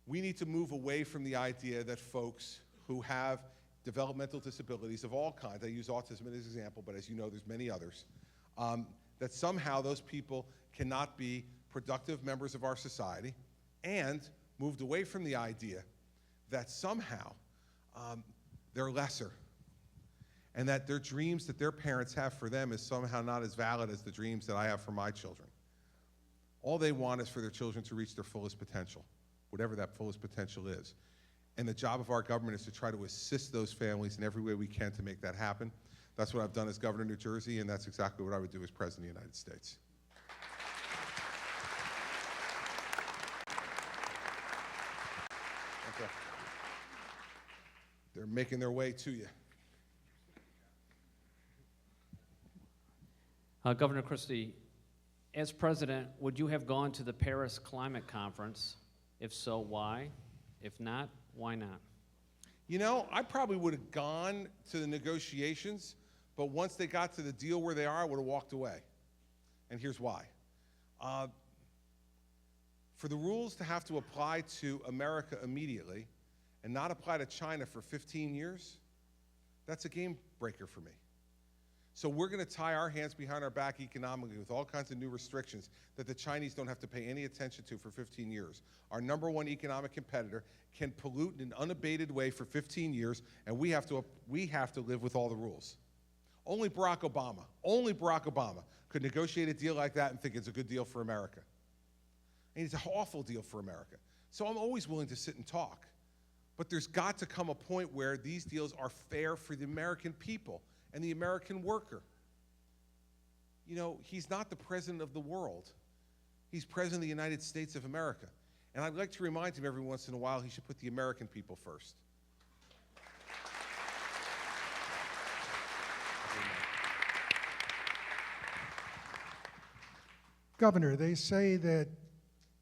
We need to move away from the idea that folks who have developmental disabilities of all kinds, I use autism as an example, but as you know, there's many others, that somehow those people cannot be productive members of our society, and moved away from the idea that somehow they're lesser, and that their dreams that their parents have for them is somehow not as valid as the dreams that I have for my children. All they want is for their children to reach their fullest potential, whatever that fullest potential is. And the job of our government is to try to assist those families in every way we can to make that happen. That's what I've done as governor of New Jersey, and that's exactly what I would do as president of the United States. Okay. They're making their way to you. Governor Christie, as president, would you have gone to the Paris Climate Conference? If so, why? If not, why not? You know, I probably would have gone to the negotiations, but once they got to the deal where they are, I would have walked away. And here's why. For the rules to have to apply to America immediately and not apply to China for 15 years, that's a game breaker for me. So we're going to tie our hands behind our back economically with all kinds of new restrictions that the Chinese don't have to pay any attention to for 15 years. Our #1 economic competitor can pollute in an unabated way for 15 years, and we have to live with all the rules. Only Barack Obama could negotiate a deal like that and think it's a good deal for America. And it's an awful deal for America. So I'm always willing to sit and talk. But there's got to come a point where these deals are fair for the American people and the American worker. You know, he's not the president of the world. He's president of the United States of America. And I'd like to remind him every once in a while he should put the American people first. Governor, they say that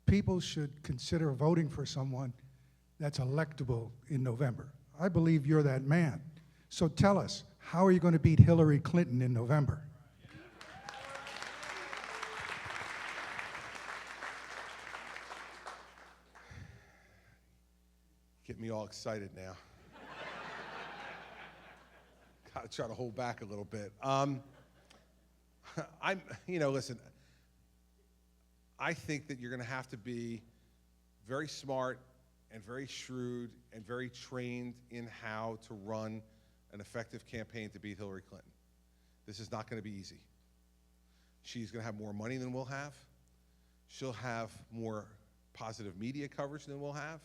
people should consider voting for someone that's electable in November. I believe you're that man. So tell us, how are you going to beat Hillary Clinton in November? Get me all excited now. Gotta try to hold back a little bit. Listen, I think that you're gonna have to be very smart and very shrewd and very trained in how to run an effective campaign to beat Hillary Clinton. This is not gonna be easy. She's gonna have more money than we'll have. She'll have more positive media coverage than we'll have.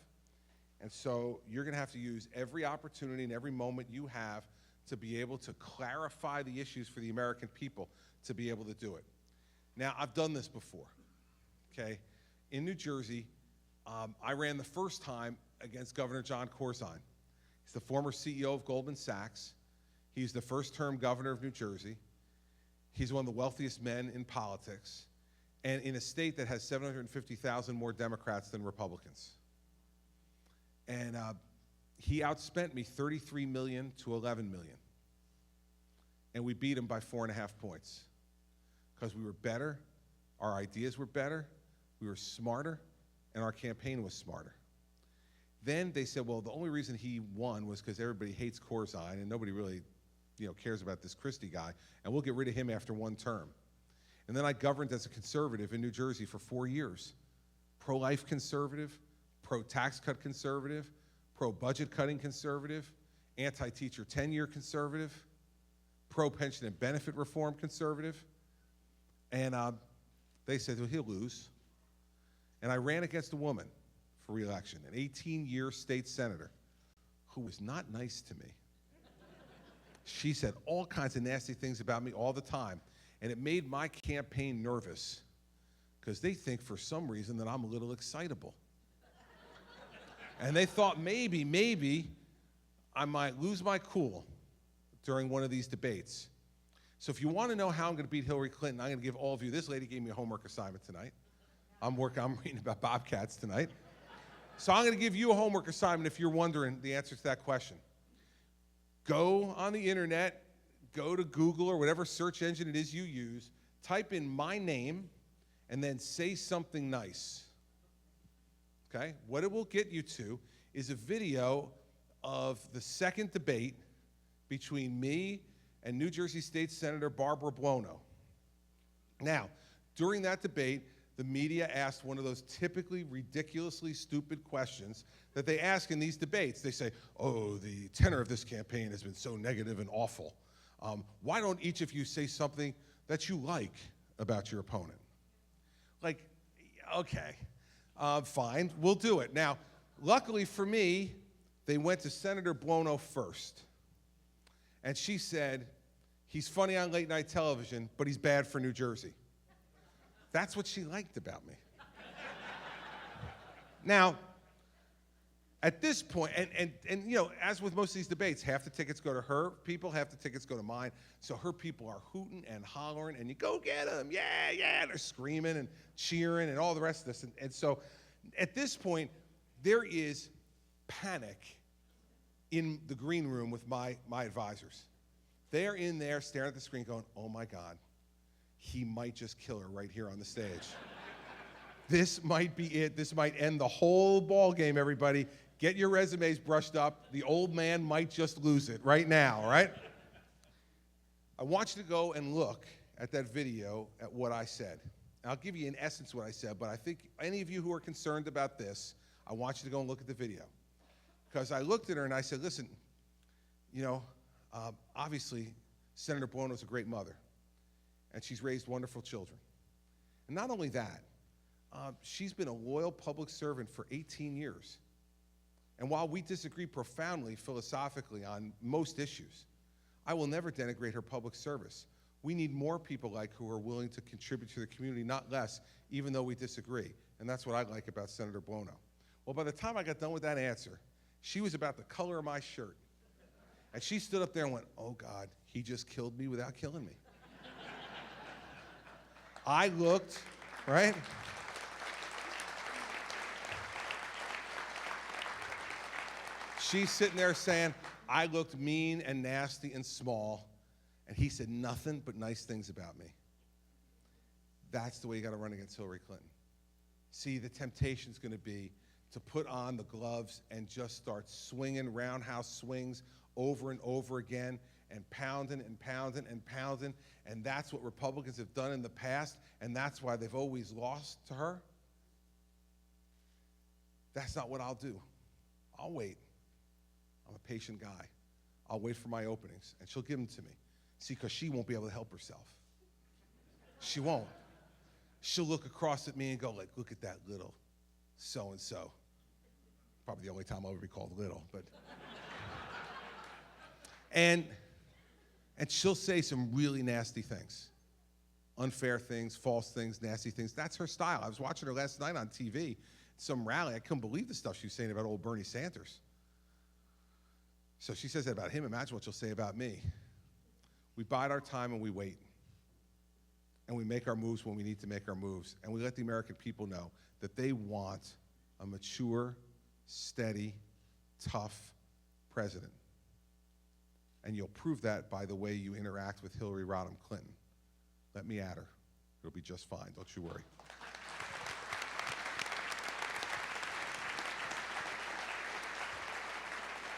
And so you're gonna have to use every opportunity and every moment you have to be able to clarify the issues for the American people to be able to do it. Now, I've done this before, okay? In New Jersey, I ran the first time against Governor John Corzine. He's the former CEO of Goldman Sachs. He's the first-term governor of New Jersey. He's one of the wealthiest men in politics, and in a state that has 750,000 more Democrats than Republicans. And he outspent me $33 million to $11 million. And we beat him by 4.5 points. Because we were better, our ideas were better, we were smarter, and our campaign was smarter. Then they said, well, the only reason he won was because everybody hates Corzine and nobody really cares about this Christie guy, and we'll get rid of him after one term. And then I governed as a conservative in New Jersey for 4 years. Pro-life conservative, pro-tax cut conservative, pro-budget cutting conservative, anti-teacher tenure conservative, pro-pension and benefit reform conservative. And they said, well, he'll lose. And I ran against a woman for re-election, an 18-year state senator who was not nice to me. She said all kinds of nasty things about me all the time, and it made my campaign nervous because they think for some reason that I'm a little excitable. And they thought maybe I might lose my cool during one of these debates. So if you want to know how I'm going to beat Hillary Clinton, I'm going to give all of you, this lady gave me a homework assignment tonight. I'm reading about bobcats tonight. So I'm going to give you a homework assignment if you're wondering the answer to that question. Go on the internet, go to Google or whatever search engine it is you use, type in my name, and then say something nice. Okay? What it will get you to is a video of the second debate between me and New Jersey State Senator Barbara Buono. Now, during that debate, the media asked one of those typically ridiculously stupid questions that they ask in these debates. They say, oh, the tenor of this campaign has been so negative and awful. Why don't each of you say something that you like about your opponent? Like, okay, fine, we'll do it. Now, luckily for me, they went to Senator Buono first. And she said, he's funny on late night television, but he's bad for New Jersey. That's what she liked about me. Now, at this point, and you know, as with most of these debates, half the tickets go to her people, half the tickets go to mine. So her people are hooting and hollering, and you go get them, yeah, yeah. They're screaming and cheering and all the rest of this. And so at this point, there is panic in the green room with my advisors. They're in there staring at the screen going, oh my God, he might just kill her right here on the stage. This might be it. This might end the whole ball game, everybody. Get your resumes brushed up. The old man might just lose it right now, all right? I want you to go and look at that video at what I said. And I'll give you in essence what I said, but I think any of you who are concerned about this, I want you to go and look at the video. Because I looked at her and I said, listen, you know, obviously Senator Buono's a great mother, and she's raised wonderful children. And not only that, she's been a loyal public servant for 18 years. And while we disagree profoundly philosophically on most issues, I will never denigrate her public service. We need more people like who are willing to contribute to the community, not less, even though we disagree. And that's what I like about Senator Buono. Well, by the time I got done with that answer, she was about the color of my shirt. And she stood up there and went, oh God, he just killed me without killing me. I looked, right? She's sitting there saying, I looked mean and nasty and small, and he said nothing but nice things about me. That's the way you got to run against Hillary Clinton. See, the temptation's going to be to put on the gloves and just start swinging roundhouse swings over and over again and pounding and pounding and pounding, and that's what Republicans have done in the past, and that's why they've always lost to her. That's not what I'll do. I'll wait. I'm a patient guy. I'll wait for my openings, and she'll give them to me. See, because she won't be able to help herself. She won't. She'll look across at me and go, like, look at that little so-and-so. Probably the only time I'll ever be called little, but. And she'll say some really nasty things. Unfair things, false things, nasty things. That's her style. I was watching her last night on TV, some rally. I couldn't believe the stuff she was saying about old Bernie Sanders. So she says that about him. Imagine what she'll say about me. We bide our time and we wait. And we make our moves when we need to make our moves. And we let the American people know that they want a mature, steady, tough president. And you'll prove that by the way you interact with Hillary Rodham Clinton. Let me at her. It'll be just fine. Don't you worry.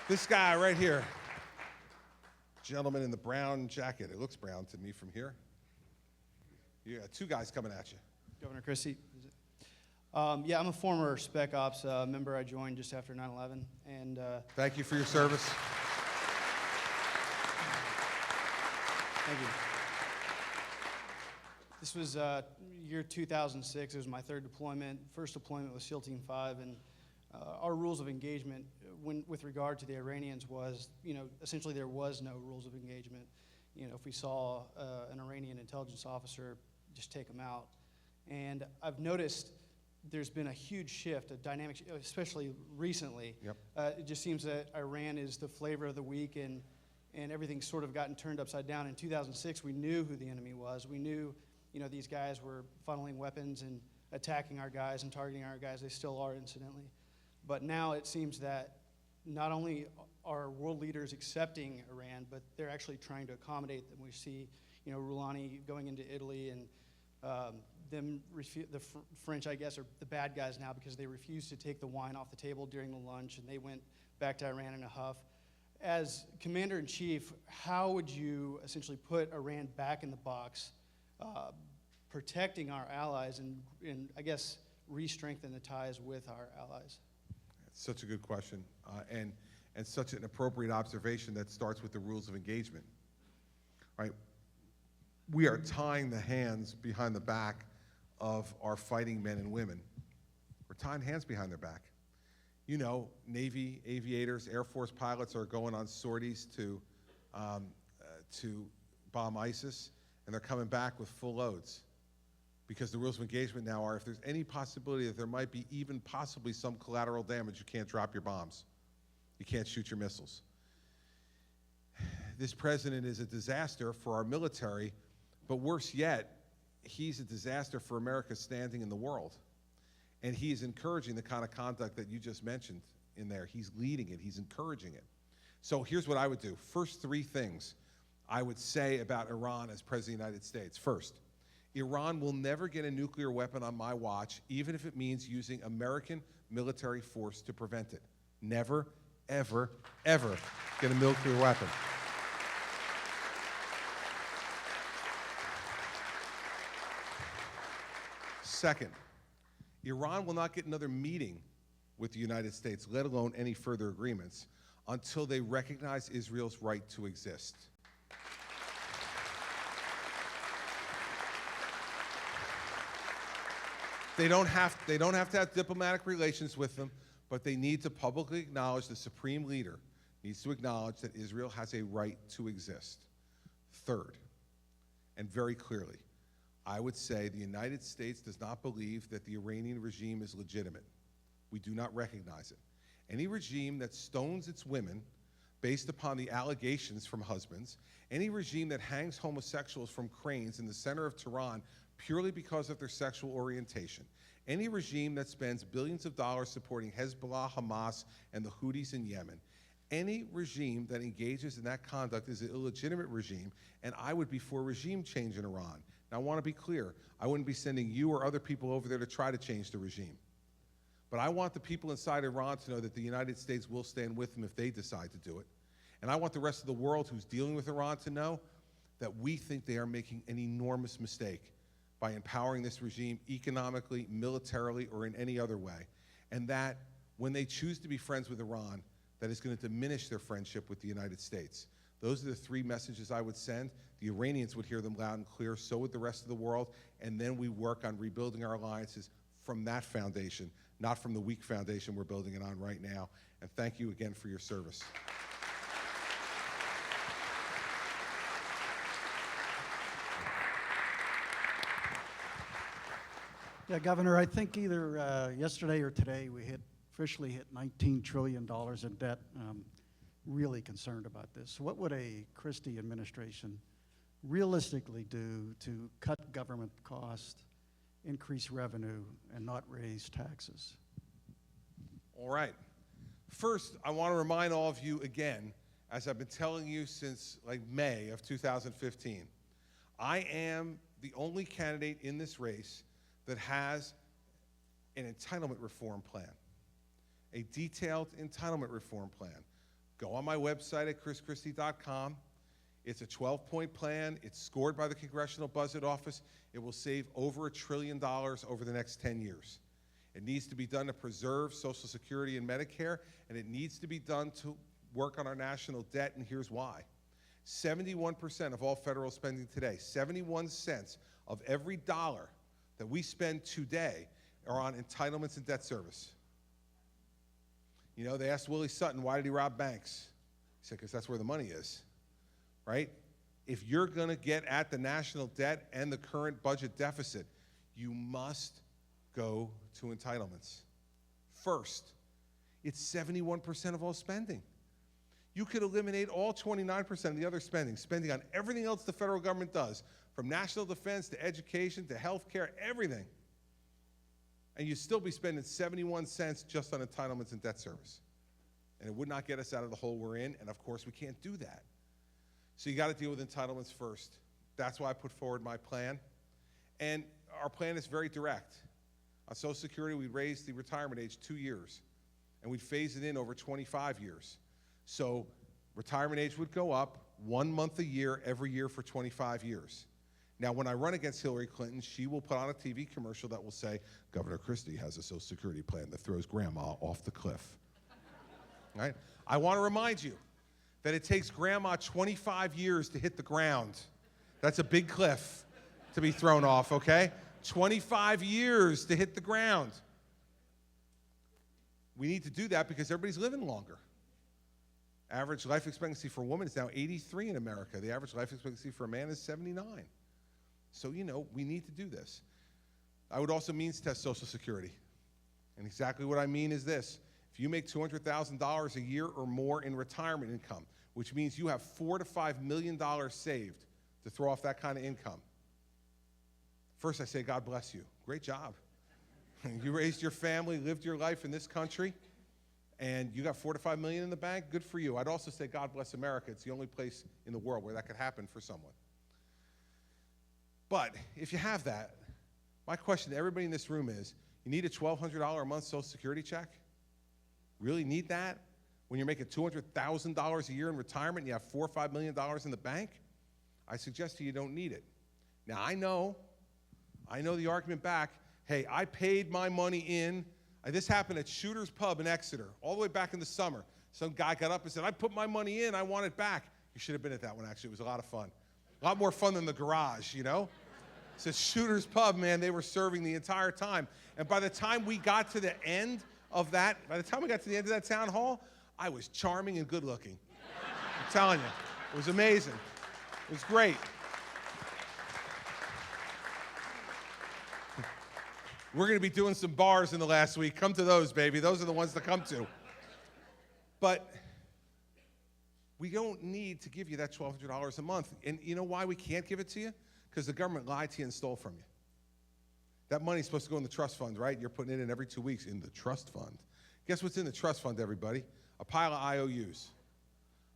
This guy right here, gentleman in the brown jacket. It looks brown to me from here. You got two guys coming at you. Governor Christie. Yeah, I'm a former Spec Ops member. I joined just after 9/11, and thank you for your service. Thank you. This was year 2006. It was my third deployment. First deployment was SEAL Team 5, and our rules of engagement with regard to the Iranians was, essentially there was no rules of engagement. If we saw an Iranian intelligence officer, just take them out. And I've noticed there's been a huge shift, a dynamic, especially recently. Yep. It just seems that Iran is the flavor of the week, and everything's sort of gotten turned upside down. In 2006, we knew who the enemy was. We knew, these guys were funneling weapons and attacking our guys and targeting our guys. They still are, incidentally. But now it seems that not only are world leaders accepting Iran, but they're actually trying to accommodate them. We see, Rouhani going into Italy, and the French, I guess, are the bad guys now because they refused to take the wine off the table during the lunch, and they went back to Iran in a huff. As Commander-in-Chief, how would you essentially put Iran back in the box, protecting our allies and I guess, re-strengthen the ties with our allies? It's such a good question, and such an appropriate observation that starts with the rules of engagement. Right? We are tying the hands behind the back of our fighting men and women. We're tying hands behind their back. Navy aviators, Air Force pilots are going on sorties to bomb ISIS, and they're coming back with full loads. Because the rules of engagement now are, if there's any possibility that there might be even possibly some collateral damage, you can't drop your bombs. You can't shoot your missiles. This president is a disaster for our military, but worse yet, he's a disaster for America's standing in the world. And he is encouraging the kind of conduct that you just mentioned in there. He's leading it, he's encouraging it. So here's what I would do. First three things I would say about Iran as President of the United States. First, Iran will never get a nuclear weapon on my watch, even if it means using American military force to prevent it. Never, ever, ever get a nuclear weapon. Second, Iran will not get another meeting with the United States, let alone any further agreements, until they recognize Israel's right to exist. They don't have to have diplomatic relations with them, but they need to publicly acknowledge, the supreme leader needs to acknowledge that Israel has a right to exist. Third, and very clearly, I would say the United States does not believe that the Iranian regime is legitimate. We do not recognize it. Any regime that stones its women based upon the allegations from husbands, any regime that hangs homosexuals from cranes in the center of Tehran purely because of their sexual orientation, any regime that spends billions of dollars supporting Hezbollah, Hamas, and the Houthis in Yemen, any regime that engages in that conduct is an illegitimate regime, and I would be for regime change in Iran. Now, I want to be clear. I wouldn't be sending you or other people over there to try to change the regime. But I want the people inside Iran to know that the United States will stand with them if they decide to do it. And I want the rest of the world who's dealing with Iran to know that we think they are making an enormous mistake by empowering this regime economically, militarily, or in any other way. And that when they choose to be friends with Iran, that is going to diminish their friendship with the United States. Those are the three messages I would send. The Iranians would hear them loud and clear, so would the rest of the world, and then we work on rebuilding our alliances from that foundation, not from the weak foundation we're building it on right now. And thank you again for your service. Yeah, Governor, I think either yesterday or today we officially hit $19 trillion in debt. Really concerned about this. What would a Christie administration realistically do to cut government costs, increase revenue, and not raise taxes? All right. First, I want to remind all of you again, as I've been telling you since like May of 2015, I am the only candidate in this race that has an entitlement reform plan, a detailed entitlement reform plan. Go on my website at chrischristie.com. It's a 12-point plan. It's scored by the Congressional Budget Office. It will save over $1 trillion over the next 10 years. It needs to be done to preserve Social Security and Medicare, and it needs to be done to work on our national debt, and here's why. 71% of all federal spending today, 71 cents of every dollar that we spend today are on entitlements and debt service. You know, they asked Willie Sutton, why did he rob banks? He said, because that's where the money is, right? If you're going to get at the national debt and the current budget deficit, you must go to entitlements. First, it's 71% of all spending. You could eliminate all 29% of the other spending on everything else the federal government does, from national defense to education to health care, everything. And you'd still be spending 71 cents just on entitlements and debt service. And it would not get us out of the hole we're in, and of course we can't do that. So you got to deal with entitlements first. That's why I put forward my plan. And our plan is very direct. On Social Security, we'd raise the retirement age 2 years, and we'd phase it in over 25 years. So retirement age would go up 1 month a year every year for 25 years. Now, when I run against Hillary Clinton, she will put on a TV commercial that will say, Governor Christie has a Social Security plan that throws grandma off the cliff. Right? I want to remind you that it takes grandma 25 years to hit the ground. That's a big cliff to be thrown off, okay? 25 years to hit the ground. We need to do that because everybody's living longer. Average life expectancy for a woman is now 83 in America. The average life expectancy for a man is 79. So, you know, we need to do this. I would also means test Social Security. And exactly what I mean is this. If you make $200,000 a year or more in retirement income, which means you have $4 to $5 million saved to throw off that kind of income, first I say, God bless you. Great job. You raised your family, lived your life in this country, and you got $4 to $5 million in the bank. Good for you. I'd also say, God bless America. It's the only place in the world where that could happen for someone. But if you have that, my question to everybody in this room is, you need a $1,200 a month Social Security check? Really need that? When you're making $200,000 a year in retirement and you have $4 or $5 million in the bank? I suggest to you don't need it. Now, I know the argument back, hey, I paid my money in. This happened at Shooter's Pub in Exeter, all the way back in the summer. Some guy got up and said, I put my money in, I want it back. You should have been at that one, actually. It was a lot of fun. A lot more fun than the garage, you know? It's at Shooter's Pub, man. They were serving the entire time. And by the time we got to the end of that, town hall, I was charming and good looking. I'm telling you, it was amazing. It was great. We're going to be doing some bars in the last week. Come to those, baby. Those are the ones to come to. But we don't need to give you that $1,200 a month. And you know why we can't give it to you? Because the government lied to you and stole from you. That money's supposed to go in the trust fund, right? You're putting it in every 2 weeks in the trust fund. Guess what's in the trust fund, everybody? A pile of IOUs.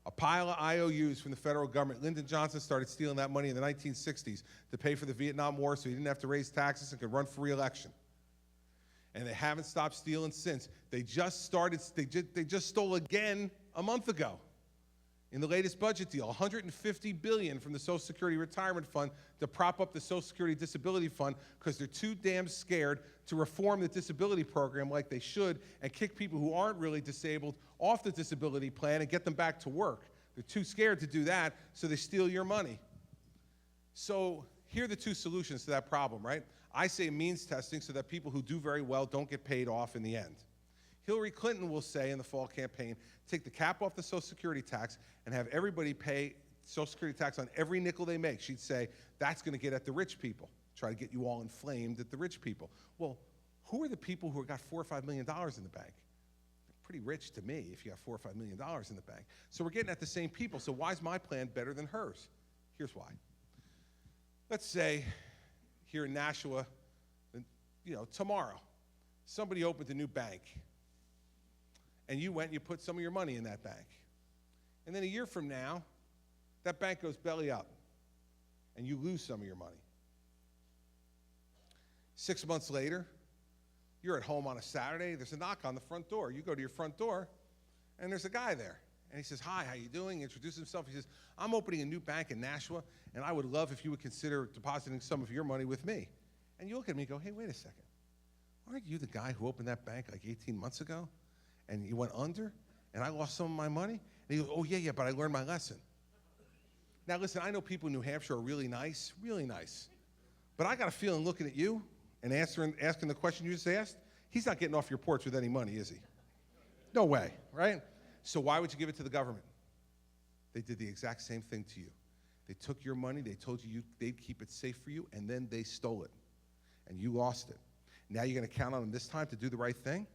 A pile of IOUs from the federal government. Lyndon Johnson started stealing that money in the 1960s to pay for the Vietnam War so he didn't have to raise taxes and could run for re-election. And they haven't stopped stealing since. They just stole again a month ago in the latest budget deal, $150 billion from the Social Security Retirement Fund to prop up the Social Security Disability Fund because they're too damn scared to reform the disability program like they should and kick people who aren't really disabled off the disability plan and get them back to work. They're too scared to do that, so they steal your money. So here are the two solutions to that problem, right? I say means testing so that people who do very well don't get paid off in the end. Hillary Clinton will say in the fall campaign, take the cap off the Social Security tax and have everybody pay Social Security tax on every nickel they make. She'd say, that's going to get at the rich people, try to get you all inflamed at the rich people. Well, who are the people who have got $4 or $5 million in the bank? They're pretty rich to me if you have $4 or $5 million in the bank. So we're getting at the same people. So why is my plan better than hers? Here's why. Let's say here in Nashua, tomorrow, somebody opened a new bank. And you went and you put some of your money in that bank. And then a year from now, that bank goes belly up, and you lose some of your money. 6 months later, you're at home on a Saturday, there's a knock on the front door. You go to your front door, and there's a guy there. And he says, hi, how you doing? He introduces himself. He says, I'm opening a new bank in Nashua, and I would love if you would consider depositing some of your money with me. And you look at me and go, hey, wait a second. Aren't you the guy who opened that bank like 18 months ago? And you went under, and I lost some of my money? And he goes, oh, yeah, but I learned my lesson. Now, listen, I know people in New Hampshire are really nice. But I got a feeling looking at you and asking the question you just asked, he's not getting off your porch with any money, is he? No way, right? So why would you give it to the government? They did the exact same thing to you. They took your money, they told you they'd keep it safe for you, and then they stole it, and you lost it. Now you're going to count on them this time to do the right thing?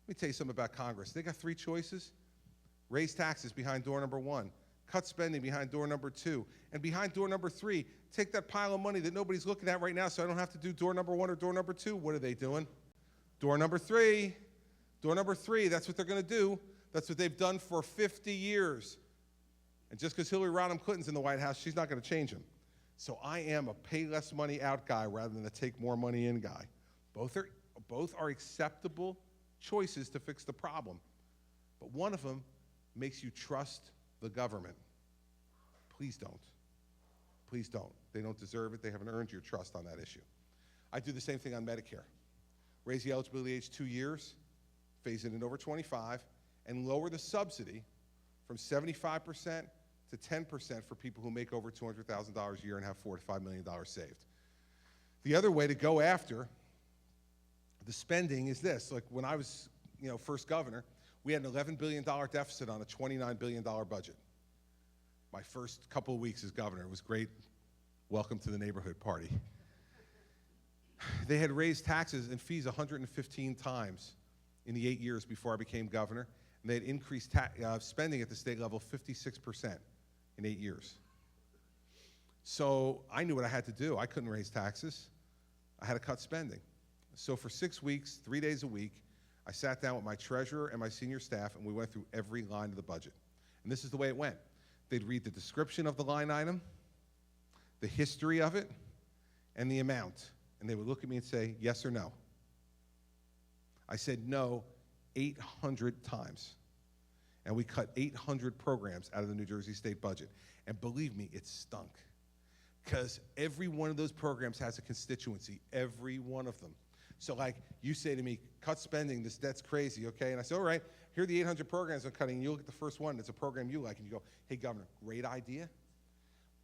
Let me tell you something about Congress. They got three choices. Raise taxes behind door number 1, cut spending behind door number 2, and behind door number 3, take that pile of money that nobody's looking at right now so I don't have to do door number 1 or door number 2. What are they doing? Door number 3. Door number 3, that's what they're going to do. That's what they've done for 50 years. And just because Hillary Rodham Clinton's in the White House, she's not going to change them. So I am a pay less money out guy rather than a take more money in guy. Both are acceptable choices to fix the problem. But one of them makes you trust the government. Please don't. Please don't. They don't deserve it. They haven't earned your trust on that issue. I do the same thing on Medicare. Raise the eligibility age 2 years, phase it in over 25, and lower the subsidy from 75% to 10% for people who make over $200,000 a year and have $4 to $5 million saved. The other way to go after the spending is this. Like when I was, first governor, we had an $11 billion deficit on a $29 billion budget. My first couple of weeks as governor, it was great. Welcome to the neighborhood party. They had raised taxes and fees 115 times in the 8 years before I became governor, and they had increased spending at the state level 56% in 8 years. So I knew what I had to do. I couldn't raise taxes. I had to cut spending. So for 6 weeks, 3 days a week, I sat down with my treasurer and my senior staff, and we went through every line of the budget. And this is the way it went. They'd read the description of the line item, the history of it, and the amount. And they would look at me and say, yes or no. I said no 800 times. And we cut 800 programs out of the New Jersey state budget. And believe me, it stunk. Because every one of those programs has a constituency, every one of them. So like you say to me, cut spending, that's crazy, okay? And I say, all right, here are the 800 programs I'm cutting. You look at the first one, it's a program you like, and you go, hey, Governor, great idea.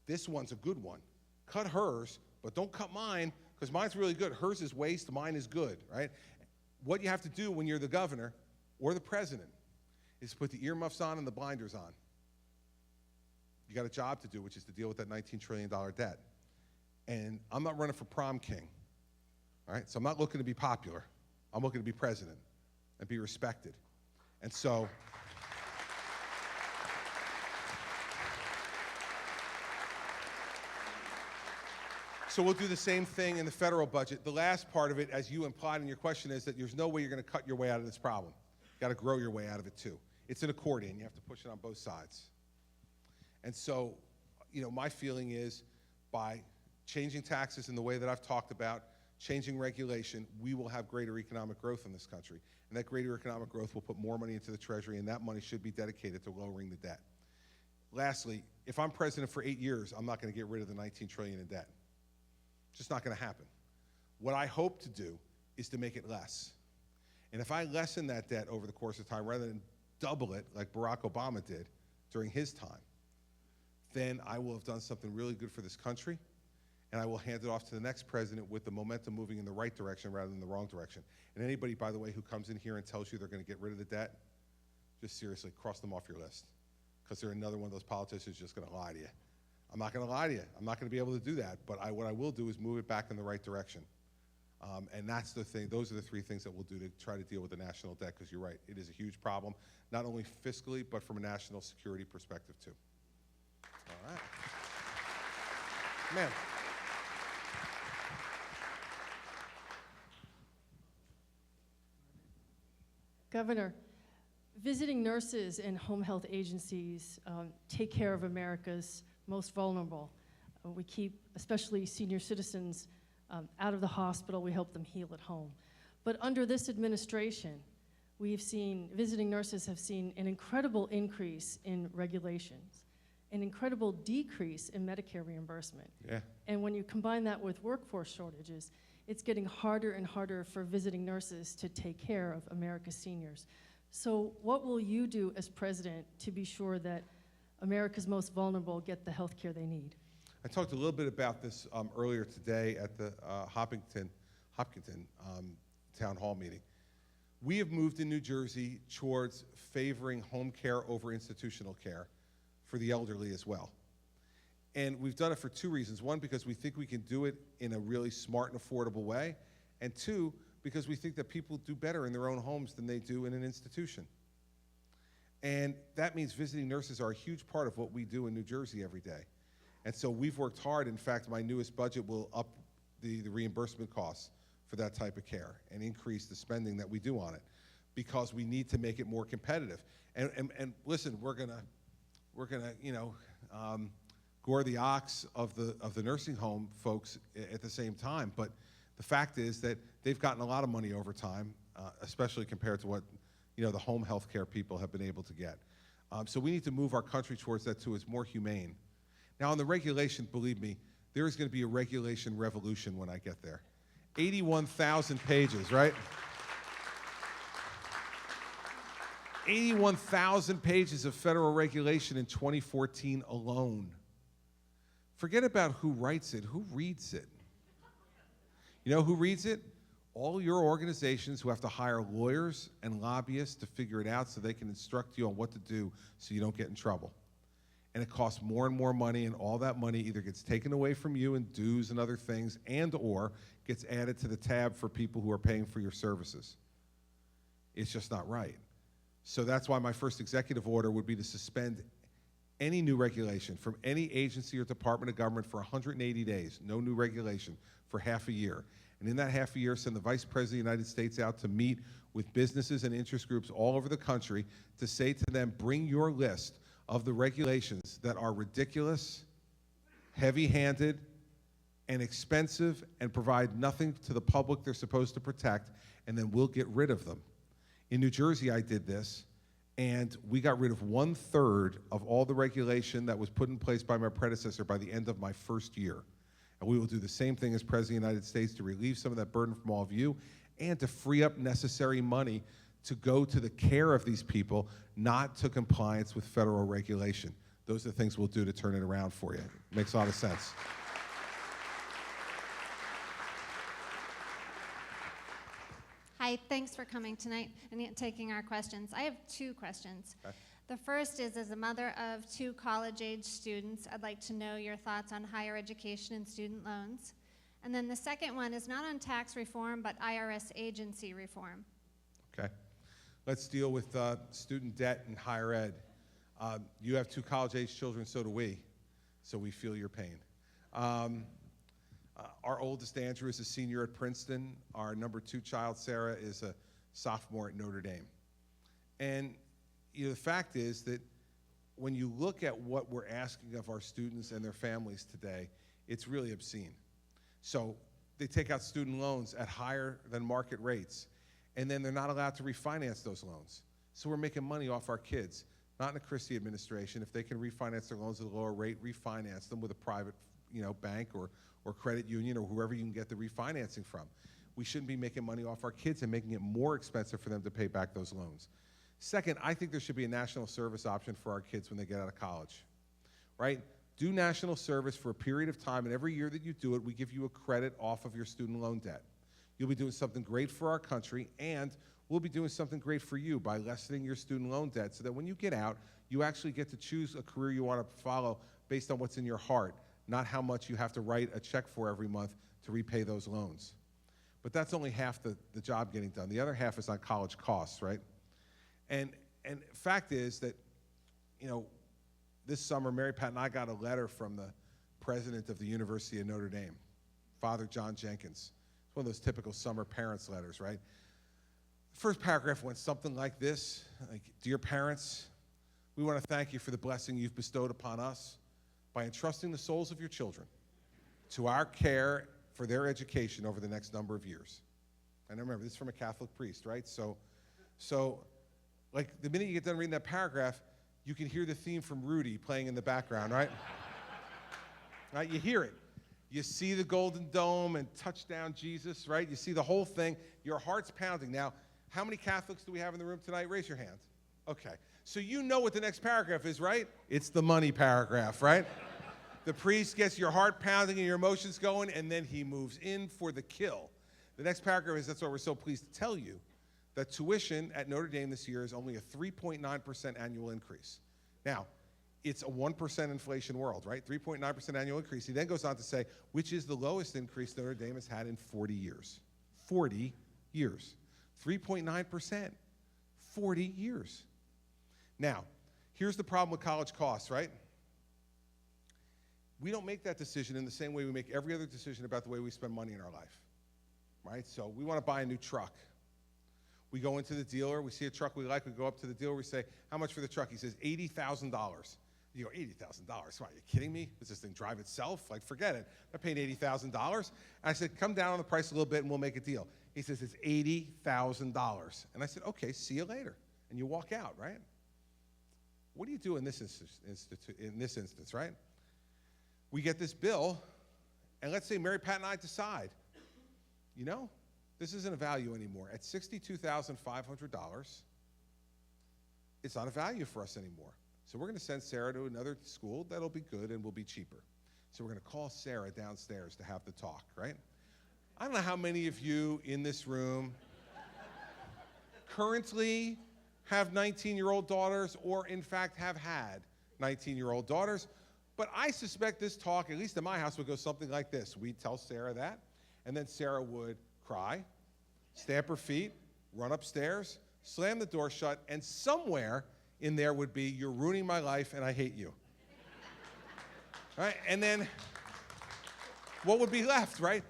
This one's a good one. Cut hers, but don't cut mine, because mine's really good. Hers is waste, mine is good, right? What you have to do when you're the governor or the president is put the earmuffs on and the blinders on. You got a job to do, which is to deal with that $19 trillion debt. And I'm not running for prom king, all right? So I'm not looking to be popular. I'm looking to be president and be respected. And so we'll do the same thing in the federal budget. The last part of it, as you implied in your question, is that there's no way you're going to cut your way out of this problem. You got to grow your way out of it too. It's an accordion. You have to push it on both sides. And so, my feeling is by changing taxes in the way that I've talked about, changing regulation, we will have greater economic growth in this country. And that greater economic growth will put more money into the Treasury, and that money should be dedicated to lowering the debt. Lastly, if I'm president for 8 years, I'm not going to get rid of the $19 trillion in debt. Just not going to happen. What I hope to do is to make it less. And if I lessen that debt over the course of time rather than double it like Barack Obama did during his time, then I will have done something really good for this country, and I will hand it off to the next president with the momentum moving in the right direction rather than the wrong direction. And anybody, by the way, who comes in here and tells you they're going to get rid of the debt, just seriously cross them off your list, because they're another one of those politicians just going to lie to you. I'm not going to lie to you. I'm not going to be able to do that. But what I will do is move it back in the right direction. And that's the thing. Those are the three things that we'll do to try to deal with the national debt, because you're right. It is a huge problem, not only fiscally, but from a national security perspective, too. All right. Ma'am. Governor, visiting nurses and home health agencies take care of America's most vulnerable. We keep, especially senior citizens, out of the hospital. We help them heal at home. But under this administration, we've seen, visiting nurses have seen an incredible increase in regulations, an incredible decrease in Medicare reimbursement. Yeah. And when you combine that with workforce shortages, it's getting harder and harder for visiting nurses to take care of America's seniors. So what will you do as president to be sure that America's most vulnerable get the health care they need? I talked a little bit about this earlier today at the Hopkinton town hall meeting. We have moved in New Jersey towards favoring home care over institutional care for the elderly as well. And we've done it for two reasons. One, because we think we can do it in a really smart and affordable way. And two, because we think that people do better in their own homes than they do in an institution. And that means visiting nurses are a huge part of what we do in New Jersey every day. And so we've worked hard. In fact, my newest budget will up the reimbursement costs for that type of care and increase the spending that we do on it, because we need to make it more competitive. And listen, we're gonna gore the ox of the nursing home folks at the same time. But the fact is that they've gotten a lot of money over time, especially compared to what the home health care people have been able to get. So we need to move our country towards that too. It's more humane. Now on the regulation, believe me, there is going to be a regulation revolution when I get there. 81,000 pages, right? 81,000 pages of federal regulation in 2014 alone. Forget about who writes it, who reads it? You know who reads it? All your organizations who have to hire lawyers and lobbyists to figure it out so they can instruct you on what to do so you don't get in trouble. And it costs more and more money, and all that money either gets taken away from you in dues and other things, and or gets added to the tab for people who are paying for your services. It's just not right. So that's why my first executive order would be to suspend any new regulation from any agency or department of government for 180 days, no new regulation for half a year. And in that half a year, send the Vice President of the United States out to meet with businesses and interest groups all over the country to say to them, bring your list of the regulations that are ridiculous, heavy-handed, and expensive, and provide nothing to the public they're supposed to protect, and then we'll get rid of them. In New Jersey, I did this, and we got rid of 1/3 of all the regulation that was put in place by my predecessor by the end of my first year. And we will do the same thing as President of the United States to relieve some of that burden from all of you and to free up necessary money to go to the care of these people, not to compliance with federal regulation. Those are the things we'll do to turn it around for you. Makes a lot of sense. Hi, thanks for coming tonight and taking our questions. I have two questions. Okay. The first is, as a mother of 2 college-age students, I'd like to know your thoughts on higher education and student loans. And then the second one is not on tax reform, but IRS agency reform. Okay. Let's deal with student debt and higher ed. You have 2 college-age children, so do we. So we feel your pain. Our oldest, Andrew, is a senior at Princeton. Our number 2 child, Sarah, is a sophomore at Notre Dame. And the fact is that when you look at what we're asking of our students and their families today, it's really obscene. So they take out student loans at higher than market rates, and then they're not allowed to refinance those loans. So we're making money off our kids. Not in the Christie administration. If they can refinance their loans at a lower rate, refinance them with a private bank or credit union or whoever you can get the refinancing from. We shouldn't be making money off our kids and making it more expensive for them to pay back those loans. Second, I think there should be a national service option for our kids when they get out of college, right? Do national service for a period of time, and every year that you do it, we give you a credit off of your student loan debt. You'll be doing something great for our country, and we'll be doing something great for you by lessening your student loan debt so that when you get out, you actually get to choose a career you want to follow based on what's in your heart, not how much you have to write a check for every month to repay those loans. But that's only half the job getting done. The other half is on college costs, right? And fact is that, this summer, Mary Pat and I got a letter from the president of the University of Notre Dame, Father John Jenkins. It's one of those typical summer parents' letters, right? The first paragraph went something like this, like, "Dear parents, we want to thank you for the blessing you've bestowed upon us by entrusting the souls of your children to our care for their education over the next number of years." And remember, this is from a Catholic priest, right? So like the minute you get done reading that paragraph, you can hear the theme from Rudy playing in the background, right? Right? You hear it. You see the Golden Dome and touchdown Jesus, right? You see the whole thing. Your heart's pounding. Now, how many Catholics do we have in the room tonight? Raise your hand. Okay. So you know what the next paragraph is, right? It's the money paragraph, right? The priest gets your heart pounding and your emotions going, and then he moves in for the kill. The next paragraph is, that's why we're so pleased to tell you that tuition at Notre Dame this year is only a 3.9% annual increase. Now, it's a 1% inflation world, right? 3.9% annual increase. He then goes on to say, which is the lowest increase Notre Dame has had in 40 years. 40 years. 3.9%. 40 years. Now, here's the problem with college costs, right? We don't make that decision in the same way we make every other decision about the way we spend money in our life, right? So we want to buy a new truck. We go into the dealer, we see a truck we like, we go up to the dealer, we say, how much for the truck? He says, $80,000. You go, $80,000? What, are you kidding me? Does this thing drive itself? Like, forget it. I paid $80,000. And I said, come down on the price a little bit and we'll make a deal. He says, it's $80,000. And I said, okay, see you later. And you walk out, right? What do you do in this instance, right? We get this bill, and let's say Mary Pat and I decide, you know, this isn't a value anymore. At $62,500, it's not a value for us anymore. So we're going to send Sarah to another school that'll be good and will be cheaper. So we're going to call Sarah downstairs to have the talk, right? I don't know how many of you in this room currently have 19-year-old daughters or, in fact, have had 19-year-old daughters, but I suspect this talk, at least in my house, would go something like this. We'd tell Sarah that, and then Sarah would cry, stamp her feet, run upstairs, slam the door shut, and somewhere in there would be, you're ruining my life and I hate you. Right? And then what would be left, right?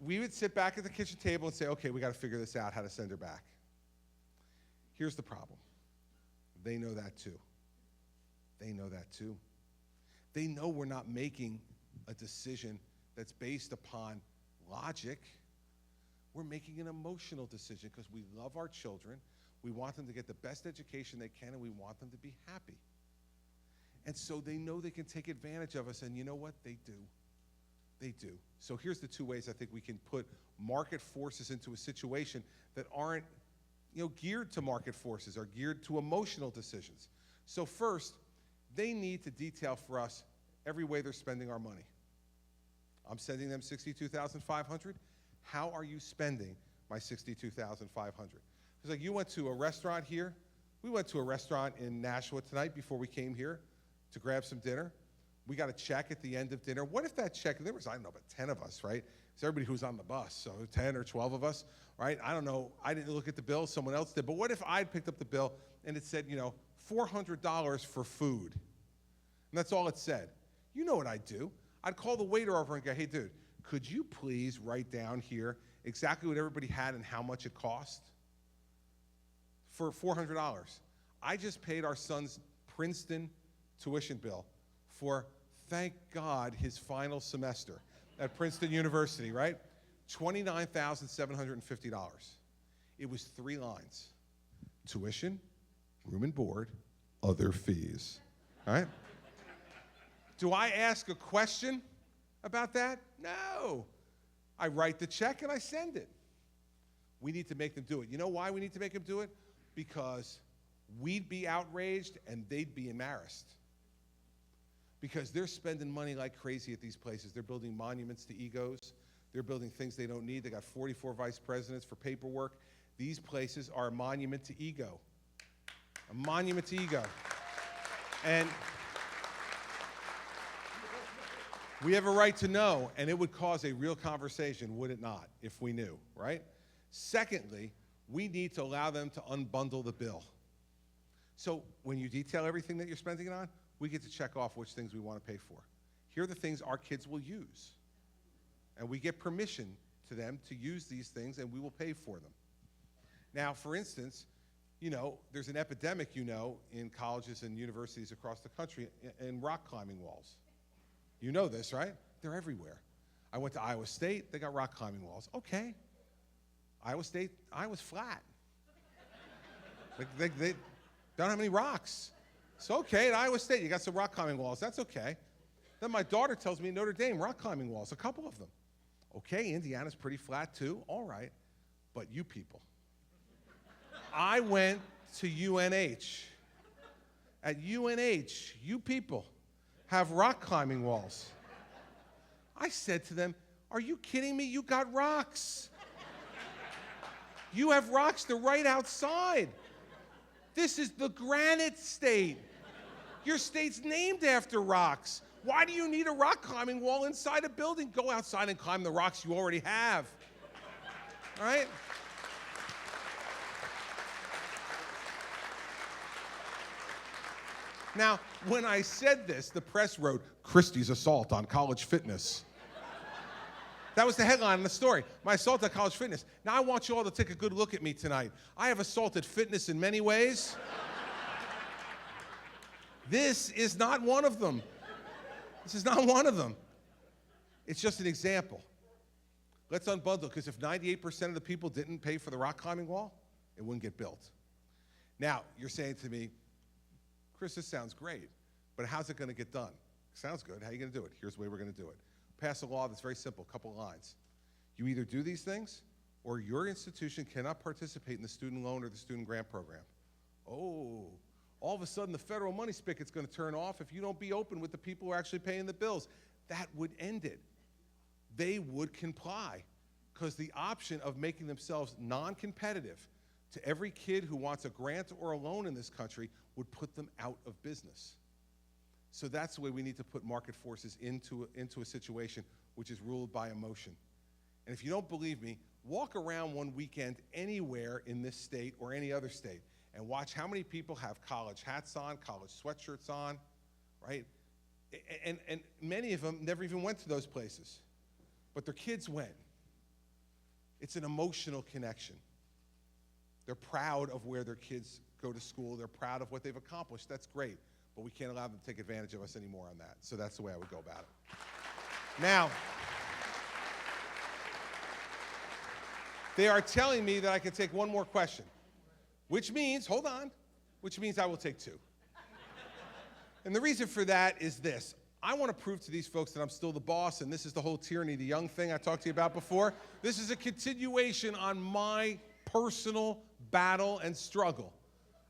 We would sit back at the kitchen table and say, okay, we got to figure this out, how to send her back. Here's the problem. They know that too. They know that too. They know we're not making a decision that's based upon logic. We're making an emotional decision because we love our children. We want them to get the best education they can, and we want them to be happy. And so they know they can take advantage of us, and you know what? They do. They do. So here's the two ways I think we can put market forces into a situation that aren't, geared to market forces, are geared to emotional decisions. So first, they need to detail for us every way they're spending our money. I'm sending them $62,500. How are you spending my $62,500? It's like you went to a restaurant here. We went to a restaurant in Nashua tonight before we came here to grab some dinner. We got a check at the end of dinner. What if that check, there was, I don't know, about 10 of us, right? It's everybody who's on the bus, so 10 or 12 of us, right? I don't know. I didn't look at the bill. Someone else did. But what if I'd picked up the bill and it said, $400 for food? And that's all it said. You know what I'd do. I'd call the waiter over and go, hey, dude, could you please write down here exactly what everybody had and how much it cost? For $400. I just paid our son's Princeton tuition bill for, thank God, his final semester at Princeton University, right? $29,750. It was 3 lines. Tuition, room and board, other fees, all right? Do I ask a question about that? No. I write the check and I send it. We need to make them do it. You know why we need to make them do it? Because we'd be outraged and they'd be embarrassed. Because they're spending money like crazy at these places. They're building monuments to egos. They're building things they don't need. They got 44 vice presidents for paperwork. These places are a monument to ego. A monument to ego. And we have a right to know, and it would cause a real conversation, would it not, if we knew, right? Secondly, we need to allow them to unbundle the bill. So when you detail everything that you're spending it on, we get to check off which things we want to pay for. Here are the things our kids will use. And we get permission to them to use these things, and we will pay for them. Now, for instance, there's an epidemic, in colleges and universities across the country in rock climbing walls. You know this, right? They're everywhere. I went to Iowa State. They got rock climbing walls. Okay. Iowa's flat. They don't have any rocks. So, okay, at Iowa State, you got some rock climbing walls. That's okay. Then my daughter tells me Notre Dame, rock climbing walls, a couple of them. Okay, Indiana's pretty flat too. All right. But you people. I went to UNH. At UNH, you people have rock climbing walls. I said to them, are you kidding me? You got rocks. You have rocks the right outside. This is the granite state. Your state's named after rocks. Why do you need a rock climbing wall inside a building? Go outside and climb the rocks you already have. All right? Now, when I said this, the press wrote, Christie's assault on college fitness. That was the headline of the story, my assault on college fitness. Now I want you all to take a good look at me tonight. I have assaulted fitness in many ways. This is not one of them. This is not one of them. It's just an example. Let's unbundle, because if 98% of the people didn't pay for the rock climbing wall, it wouldn't get built. Now, you're saying to me, Chris, this sounds great, but how's it going to get done? Sounds good. How are you going to do it? Here's the way we're going to do it. Pass a law that's very simple, a couple of lines. You either do these things, or your institution cannot participate in the student loan or the student grant program. Oh, all of a sudden the federal money spigot's going to turn off if you don't be open with the people who are actually paying the bills. That would end it. They would comply, because the option of making themselves non-competitive to every kid who wants a grant or a loan in this country would put them out of business. So that's the way we need to put market forces into a situation which is ruled by emotion. And if you don't believe me, walk around one weekend anywhere in this state or any other state and watch how many people have college hats on, college sweatshirts on, right? And many of them never even went to those places, but their kids went. It's an emotional connection. They're proud of where their kids go to school. They're proud of what they've accomplished. That's great. But we can't allow them to take advantage of us anymore on that. So that's the way I would go about it. Now, they are telling me that I can take one more question, which means, hold on, which means I will take two. And the reason for that is this. I want to prove to these folks that I'm still the boss, and this is the whole tyranny of the young thing I talked to you about before. This is a continuation on my personal battle and struggle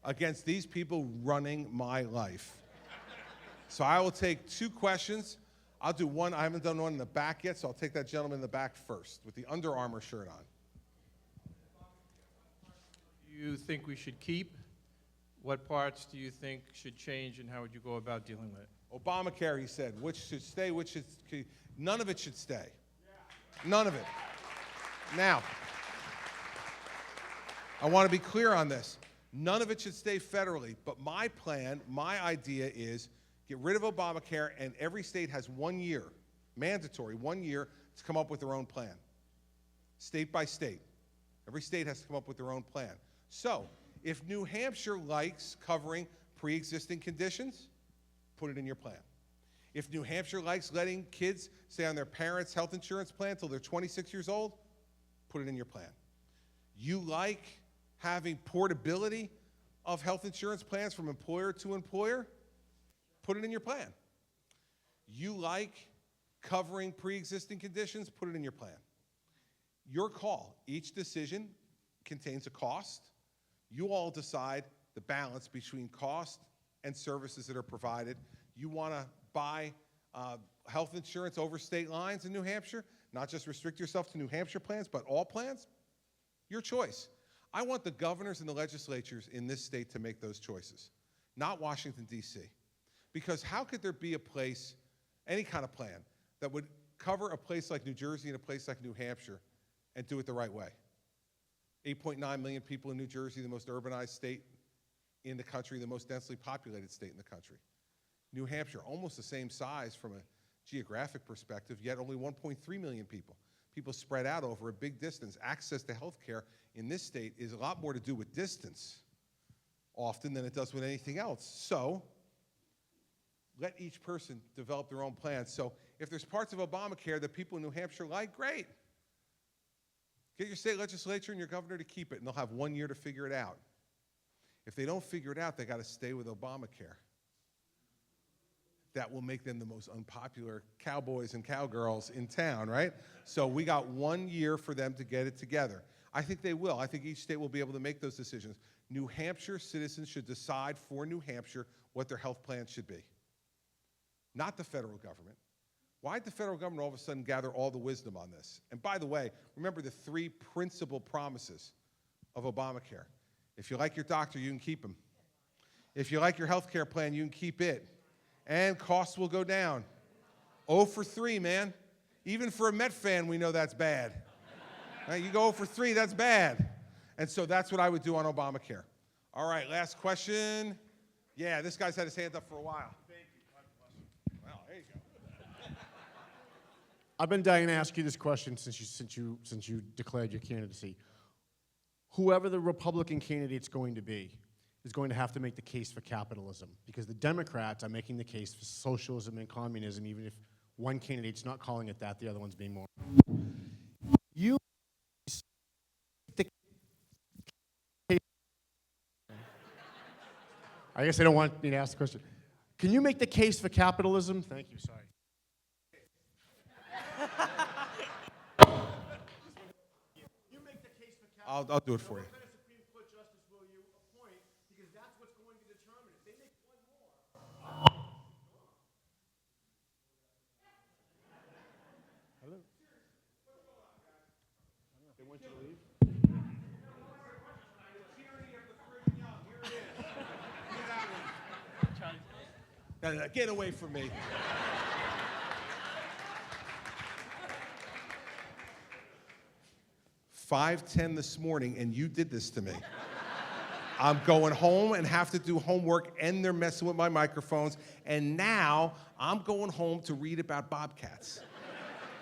against these people running my life. So I will take two questions. I'll do one. I haven't done one in the back yet, so I'll take that gentleman in the back first with the Under Armour shirt on. Do you think we should keep? What parts do you think should change, and how would you go about dealing with it? Obamacare, he said, which should stay, which should, none of it should stay. None of it. Now, I want to be clear on this. None of it should stay federally, but my plan, my idea is get rid of Obamacare, and every state has 1 year, mandatory 1 year, to come up with their own plan, state by state. Every state has to come up with their own plan. So, if New Hampshire likes covering pre-existing conditions, put it in your plan. If New Hampshire likes letting kids stay on their parents' health insurance plan until they're 26 years old, put it in your plan. You like having portability of health insurance plans from employer to employer, put it in your plan. You like covering pre-existing conditions, put it in your plan. Your call. Each decision contains a cost. You all decide the balance between cost and services that are provided. You want to buy health insurance over state lines in New Hampshire, not just restrict yourself to New Hampshire plans, but all plans? Your choice. I want the governors and the legislatures in this state to make those choices, not Washington, D.C. Because how could there be a place, any kind of plan, that would cover a place like New Jersey and a place like New Hampshire and do it the right way? 8.9 million people in New Jersey, the most urbanized state in the country, the most densely populated state in the country. New Hampshire, almost the same size from a geographic perspective, yet only 1.3 million people. People spread out over a big distance. Access to health care in this state is a lot more to do with distance often than it does with anything else. So let each person develop their own plan. So if there's parts of Obamacare that people in New Hampshire like, great. Get your state legislature and your governor to keep it, and they'll have 1 year to figure it out. If they don't figure it out, they got to stay with Obamacare. That will make them the most unpopular cowboys and cowgirls in town, right? So we got 1 year for them to get it together. I think they will. I think each state will be able to make those decisions. New Hampshire citizens should decide for New Hampshire what their health plans should be, not the federal government. Why did the federal government all of a sudden gather all the wisdom on this? And by the way, remember the three principal promises of Obamacare. If you like your doctor, you can keep him. If you like your health care plan, you can keep it. And costs will go down. 0 for 3, man. Even for a Met fan, we know that's bad. Right? You go 0 for 3, that's bad. And so that's what I would do on Obamacare. All right, last question. Yeah, this guy's had his hand up for a while. Thank you. Well, there you go. I've been dying to ask you this question since you declared your candidacy. Whoever the Republican candidate's going to be is going to have to make the case for capitalism, because the Democrats are making the case for socialism and communism, even if one candidate's not calling it that, the other one's being more. You I guess they don't want me to ask the question. Can you make the case for capitalism? Thank you, sorry. I'll do it for you. Hello? They want you to leave? No, get away from me. 5:10 this morning, and you did this to me. I'm going home and have to do homework, and they're messing with my microphones, and now I'm going home to read about bobcats.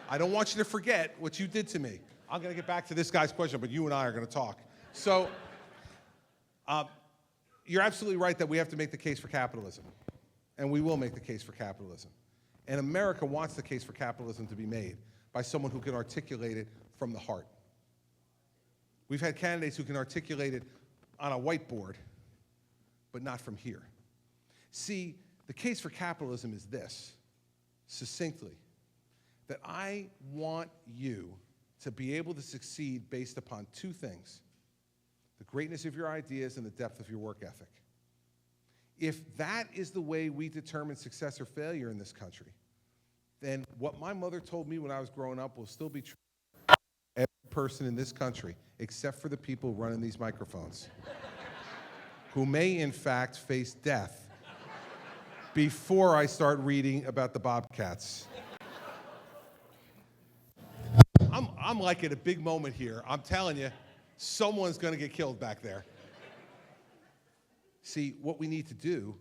I don't want you to forget what you did to me. I'm going to get back to this guy's question, but you and I are going to talk. So, you're absolutely right that we have to make the case for capitalism. And we will make the case for capitalism. And America wants the case for capitalism to be made by someone who can articulate it from the heart. We've had candidates who can articulate it on a whiteboard, but not from here. See, the case for capitalism is this, succinctly, that I want you to be able to succeed based upon 2 things: the greatness of your ideas and the depth of your work ethic. If that is the way we determine success or failure in this country, then what my mother told me when I was growing up will still be true for every person in this country, except for the people running these microphones, who may, in fact, face death before I start reading about the bobcats. I'm like at a big moment here. I'm telling you, someone's going to get killed back there. See, what we need to do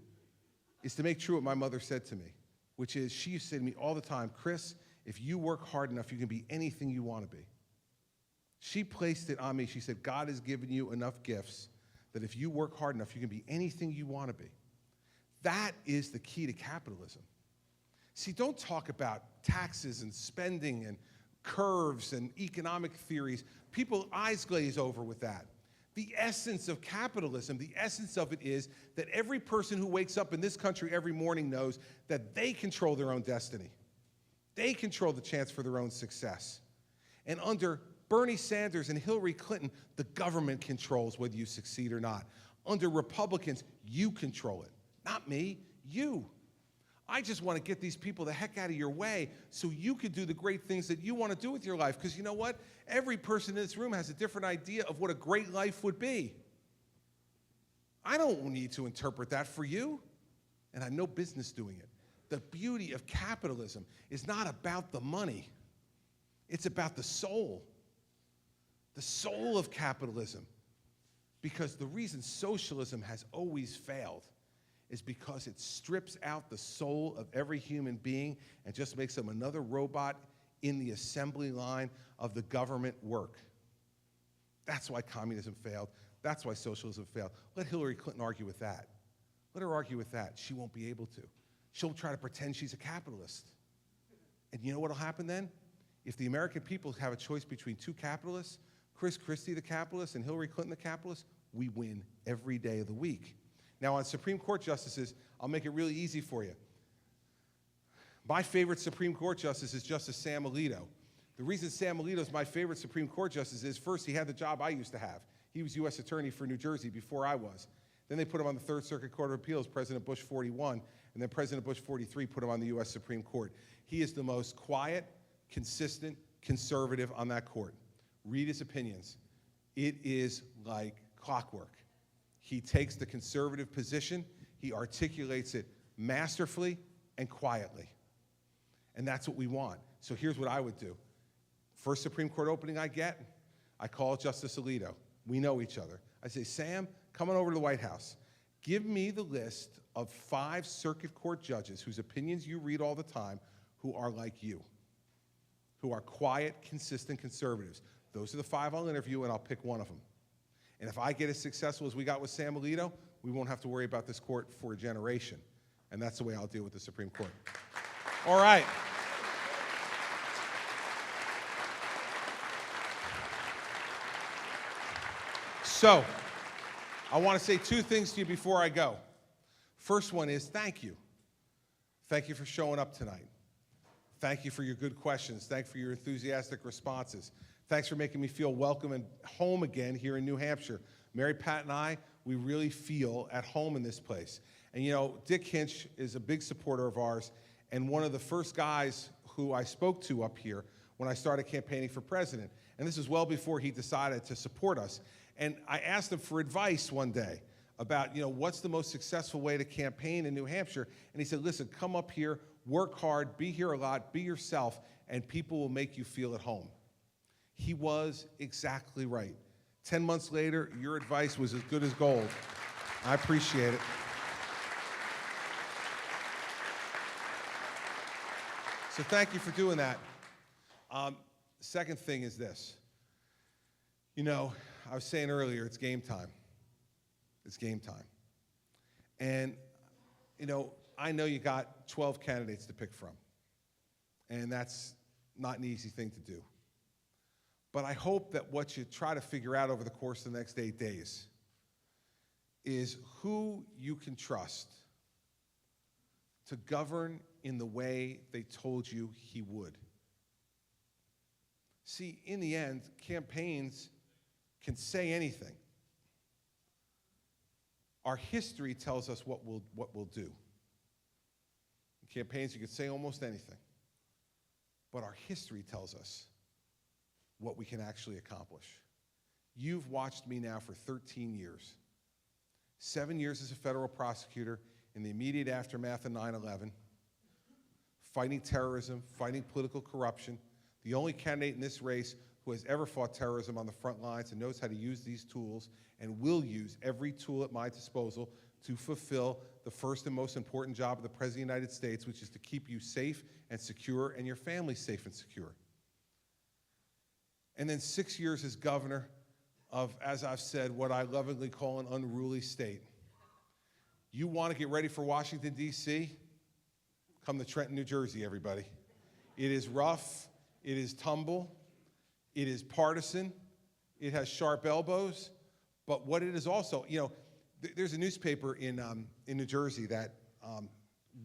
is to make true what my mother said to me, which is, she used to say to me all the time, Chris, if you work hard enough, you can be anything you want to be. She placed it on me. She said, God has given you enough gifts that if you work hard enough, you can be anything you want to be. That is the key to capitalism. See, don't talk about taxes and spending and curves and economic theories. People eyes glaze over with that. The essence of capitalism, the essence of it is that every person who wakes up in this country every morning knows that they control their own destiny. They control the chance for their own success. And under Bernie Sanders and Hillary Clinton, the government controls whether you succeed or not. Under Republicans, you control it. Not me, you. I just want to get these people the heck out of your way so you can do the great things that you want to do with your life. Because you know what? Every person in this room has a different idea of what a great life would be. I don't need to interpret that for you, and I have no business doing it. The beauty of capitalism is not about the money. It's about the soul of capitalism. Because the reason socialism has always failed is because it strips out the soul of every human being and just makes them another robot in the assembly line of the government work. That's why communism failed. That's why socialism failed. Let Hillary Clinton argue with that. Let her argue with that. She won't be able to. She'll try to pretend she's a capitalist. And you know what'll happen then? If the American people have a choice between 2 capitalists, Chris Christie the capitalist and Hillary Clinton the capitalist, we win every day of the week. Now, on Supreme Court justices, I'll make it really easy for you. My favorite Supreme Court justice is Justice Sam Alito. The reason Sam Alito is my favorite Supreme Court justice is, first, he had the job I used to have. He was U.S. Attorney for New Jersey before I was. Then they put him on the Third Circuit Court of Appeals, President Bush 41, and then President Bush 43 put him on the U.S. Supreme Court. He is the most quiet, consistent, conservative on that court. Read his opinions. It is like clockwork. He takes the conservative position, he articulates it masterfully and quietly. And that's what we want. So here's what I would do. First Supreme Court opening I get, I call Justice Alito. We know each other. I say, Sam, come on over to the White House. Give me the list of 5 circuit court judges whose opinions you read all the time who are like you, who are quiet, consistent conservatives. Those are the 5 I'll interview, and I'll pick one of them. And if I get as successful as we got with Sam Alito, we won't have to worry about this court for a generation. And that's the way I'll deal with the Supreme Court. All right. So, I want to say 2 things to you before I go. First one is thank you. Thank you for showing up tonight. Thank you for your good questions. Thank you for your enthusiastic responses. Thanks for making me feel welcome and home again here in New Hampshire. Mary Pat and I, we really feel at home in this place. And you know, Dick Hinch is a big supporter of ours, and one of the first guys who I spoke to up here when I started campaigning for president. And this was well before he decided to support us. And I asked him for advice one day about, you know, what's the most successful way to campaign in New Hampshire? And he said, listen, come up here, work hard, be here a lot, be yourself, and people will make you feel at home. He was exactly right. 10 months later, your advice was as good as gold. I appreciate it. So thank you for doing that. Second thing is this. You know, I was saying earlier, it's game time. It's game time. And, you know you got 12 candidates to pick from. And that's not an easy thing to do. But I hope that what you try to figure out over the course of the next 8 days is who you can trust to govern in the way they told you he would. See, in the end, campaigns can say anything. Our history tells us what we'll do. In campaigns, you can say almost anything. But our history tells us what we can actually accomplish. You've watched me now for 13 years. 7 years as a federal prosecutor in the immediate aftermath of 9/11, fighting terrorism, fighting political corruption, the only candidate in this race who has ever fought terrorism on the front lines and knows how to use these tools and will use every tool at my disposal to fulfill the first and most important job of the President of the United States, which is to keep you safe and secure and your family safe and secure. And then 6 years as governor of, as I've said, what I lovingly call an unruly state. You want to get ready for Washington, D.C.? Come to Trenton, New Jersey, everybody. It is rough. It is tumble. It is partisan. It has sharp elbows. But what it is also, you know, there's a newspaper in New Jersey that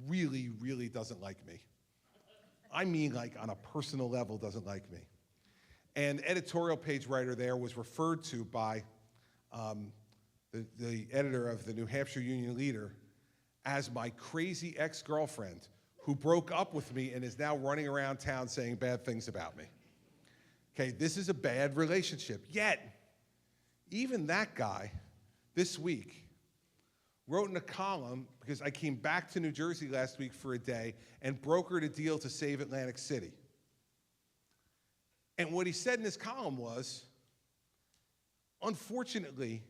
really, really doesn't like me. I mean, like on a personal level, doesn't like me. And the editorial page writer there was referred to by the editor of the New Hampshire Union Leader as my crazy ex-girlfriend who broke up with me and is now running around town saying bad things about me. Okay, this is a bad relationship. Yet, even that guy, this week, wrote in a column, because I came back to New Jersey last week for a day and brokered a deal to save Atlantic City. And what he said in his column was, unfortunately,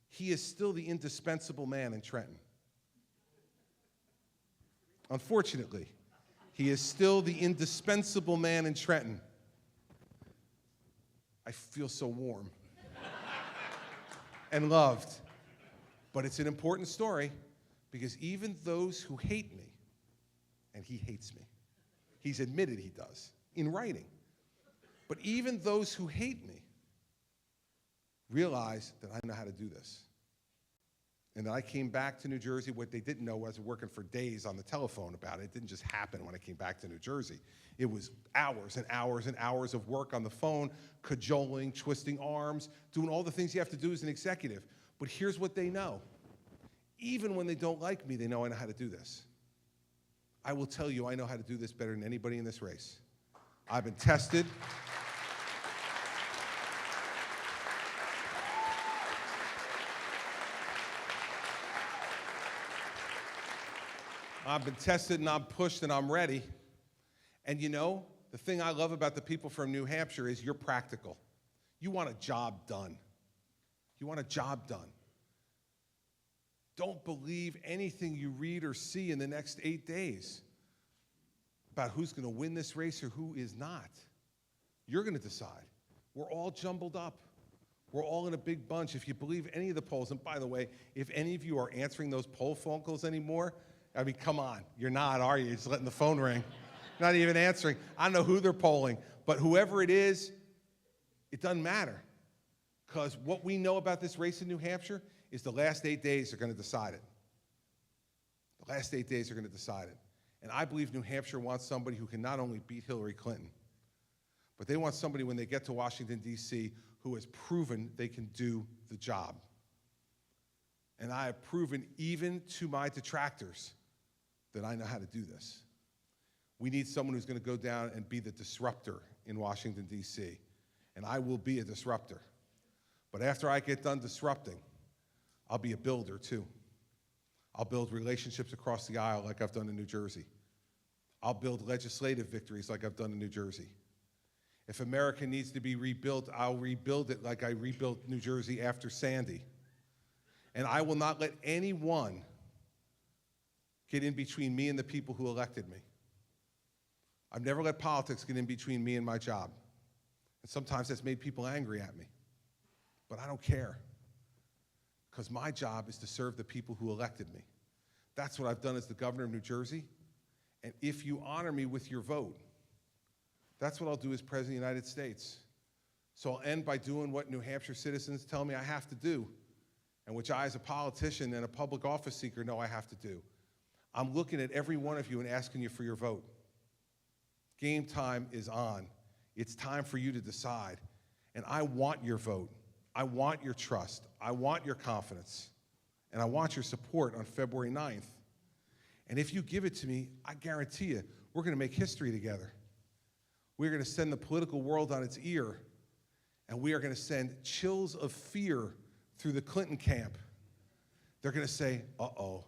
he is still the indispensable man in Trenton. Unfortunately, he is still the indispensable man in Trenton. I feel so warm and loved. But it's an important story because even those who hate me, and he hates me, he's admitted he does, in writing, but even those who hate me realize that I know how to do this. And that I came back to New Jersey. What they didn't know was working for days on the telephone about it. It didn't just happen when I came back to New Jersey. It was hours and hours and hours of work on the phone, cajoling, twisting arms, doing all the things you have to do as an executive. But here's what they know. Even when they don't like me, they know I know how to do this. I will tell you, I know how to do this better than anybody in this race. I've been tested. I've been tested and I'm pushed and I'm ready. And you know, the thing I love about the people from New Hampshire is you're practical. You want a job done. You want a job done. Don't believe anything you read or see in the next 8 days about who's going to win this race or who is not. You're going to decide. We're all jumbled up. We're all in a big bunch. If you believe any of the polls, and by the way, if any of you are answering those poll phone calls anymore, I mean, come on. You're not, are you? You're just letting the phone ring. Not even answering. I don't know who they're polling, but whoever it is, it doesn't matter. Because what we know about this race in New Hampshire is the last 8 days are going to decide it. The last 8 days are going to decide it. And I believe New Hampshire wants somebody who can not only beat Hillary Clinton, but they want somebody when they get to Washington, D.C., who has proven they can do the job. And I have proven even to my detractors that I know how to do this. We need someone who's going to go down and be the disruptor in Washington, D.C., and I will be a disruptor. But after I get done disrupting, I'll be a builder too. I'll build relationships across the aisle like I've done in New Jersey. I'll build legislative victories like I've done in New Jersey. If America needs to be rebuilt, I'll rebuild it like I rebuilt New Jersey after Sandy. And I will not let anyone get in between me and the people who elected me. I've never let politics get in between me and my job. And sometimes that's made people angry at me. But I don't care. Because my job is to serve the people who elected me. That's what I've done as the governor of New Jersey. And if you honor me with your vote, that's what I'll do as President of the United States. So I'll end by doing what New Hampshire citizens tell me I have to do, and which I, as a politician and a public office seeker, know I have to do. I'm looking at every one of you and asking you for your vote. Game time is on. It's time for you to decide. And I want your vote. I want your trust. I want your confidence. And I want your support on February 9th. And if you give it to me, I guarantee you, we're going to make history together. We're going to send the political world on its ear, and we are going to send chills of fear through the Clinton camp. They're going to say, uh-oh,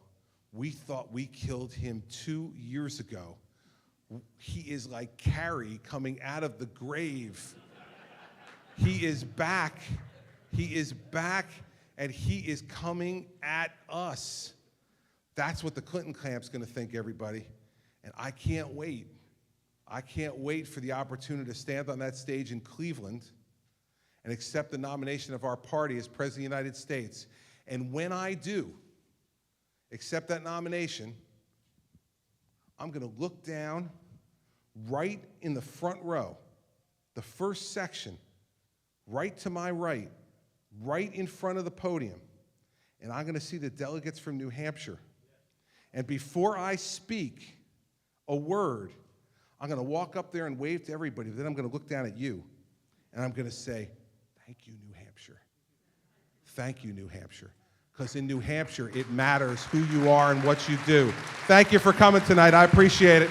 we thought we killed him 2 years ago. He is like Carrie coming out of the grave. He is back. He is back, and he is coming at us. That's what the Clinton camp's going to think, everybody. And I can't wait. I can't wait for the opportunity to stand on that stage in Cleveland and accept the nomination of our party as President of the United States. And when I do accept that nomination, I'm going to look down right in the front row, the first section, right to my right in front of the podium, and I'm going to see the delegates from New Hampshire. And before I speak a word, I'm going to walk up there and wave to everybody. Then I'm going to look down at you, and I'm going to say, thank you, New Hampshire. Thank you, New Hampshire. Because in New Hampshire, it matters who you are and what you do. Thank you for coming tonight. I appreciate it.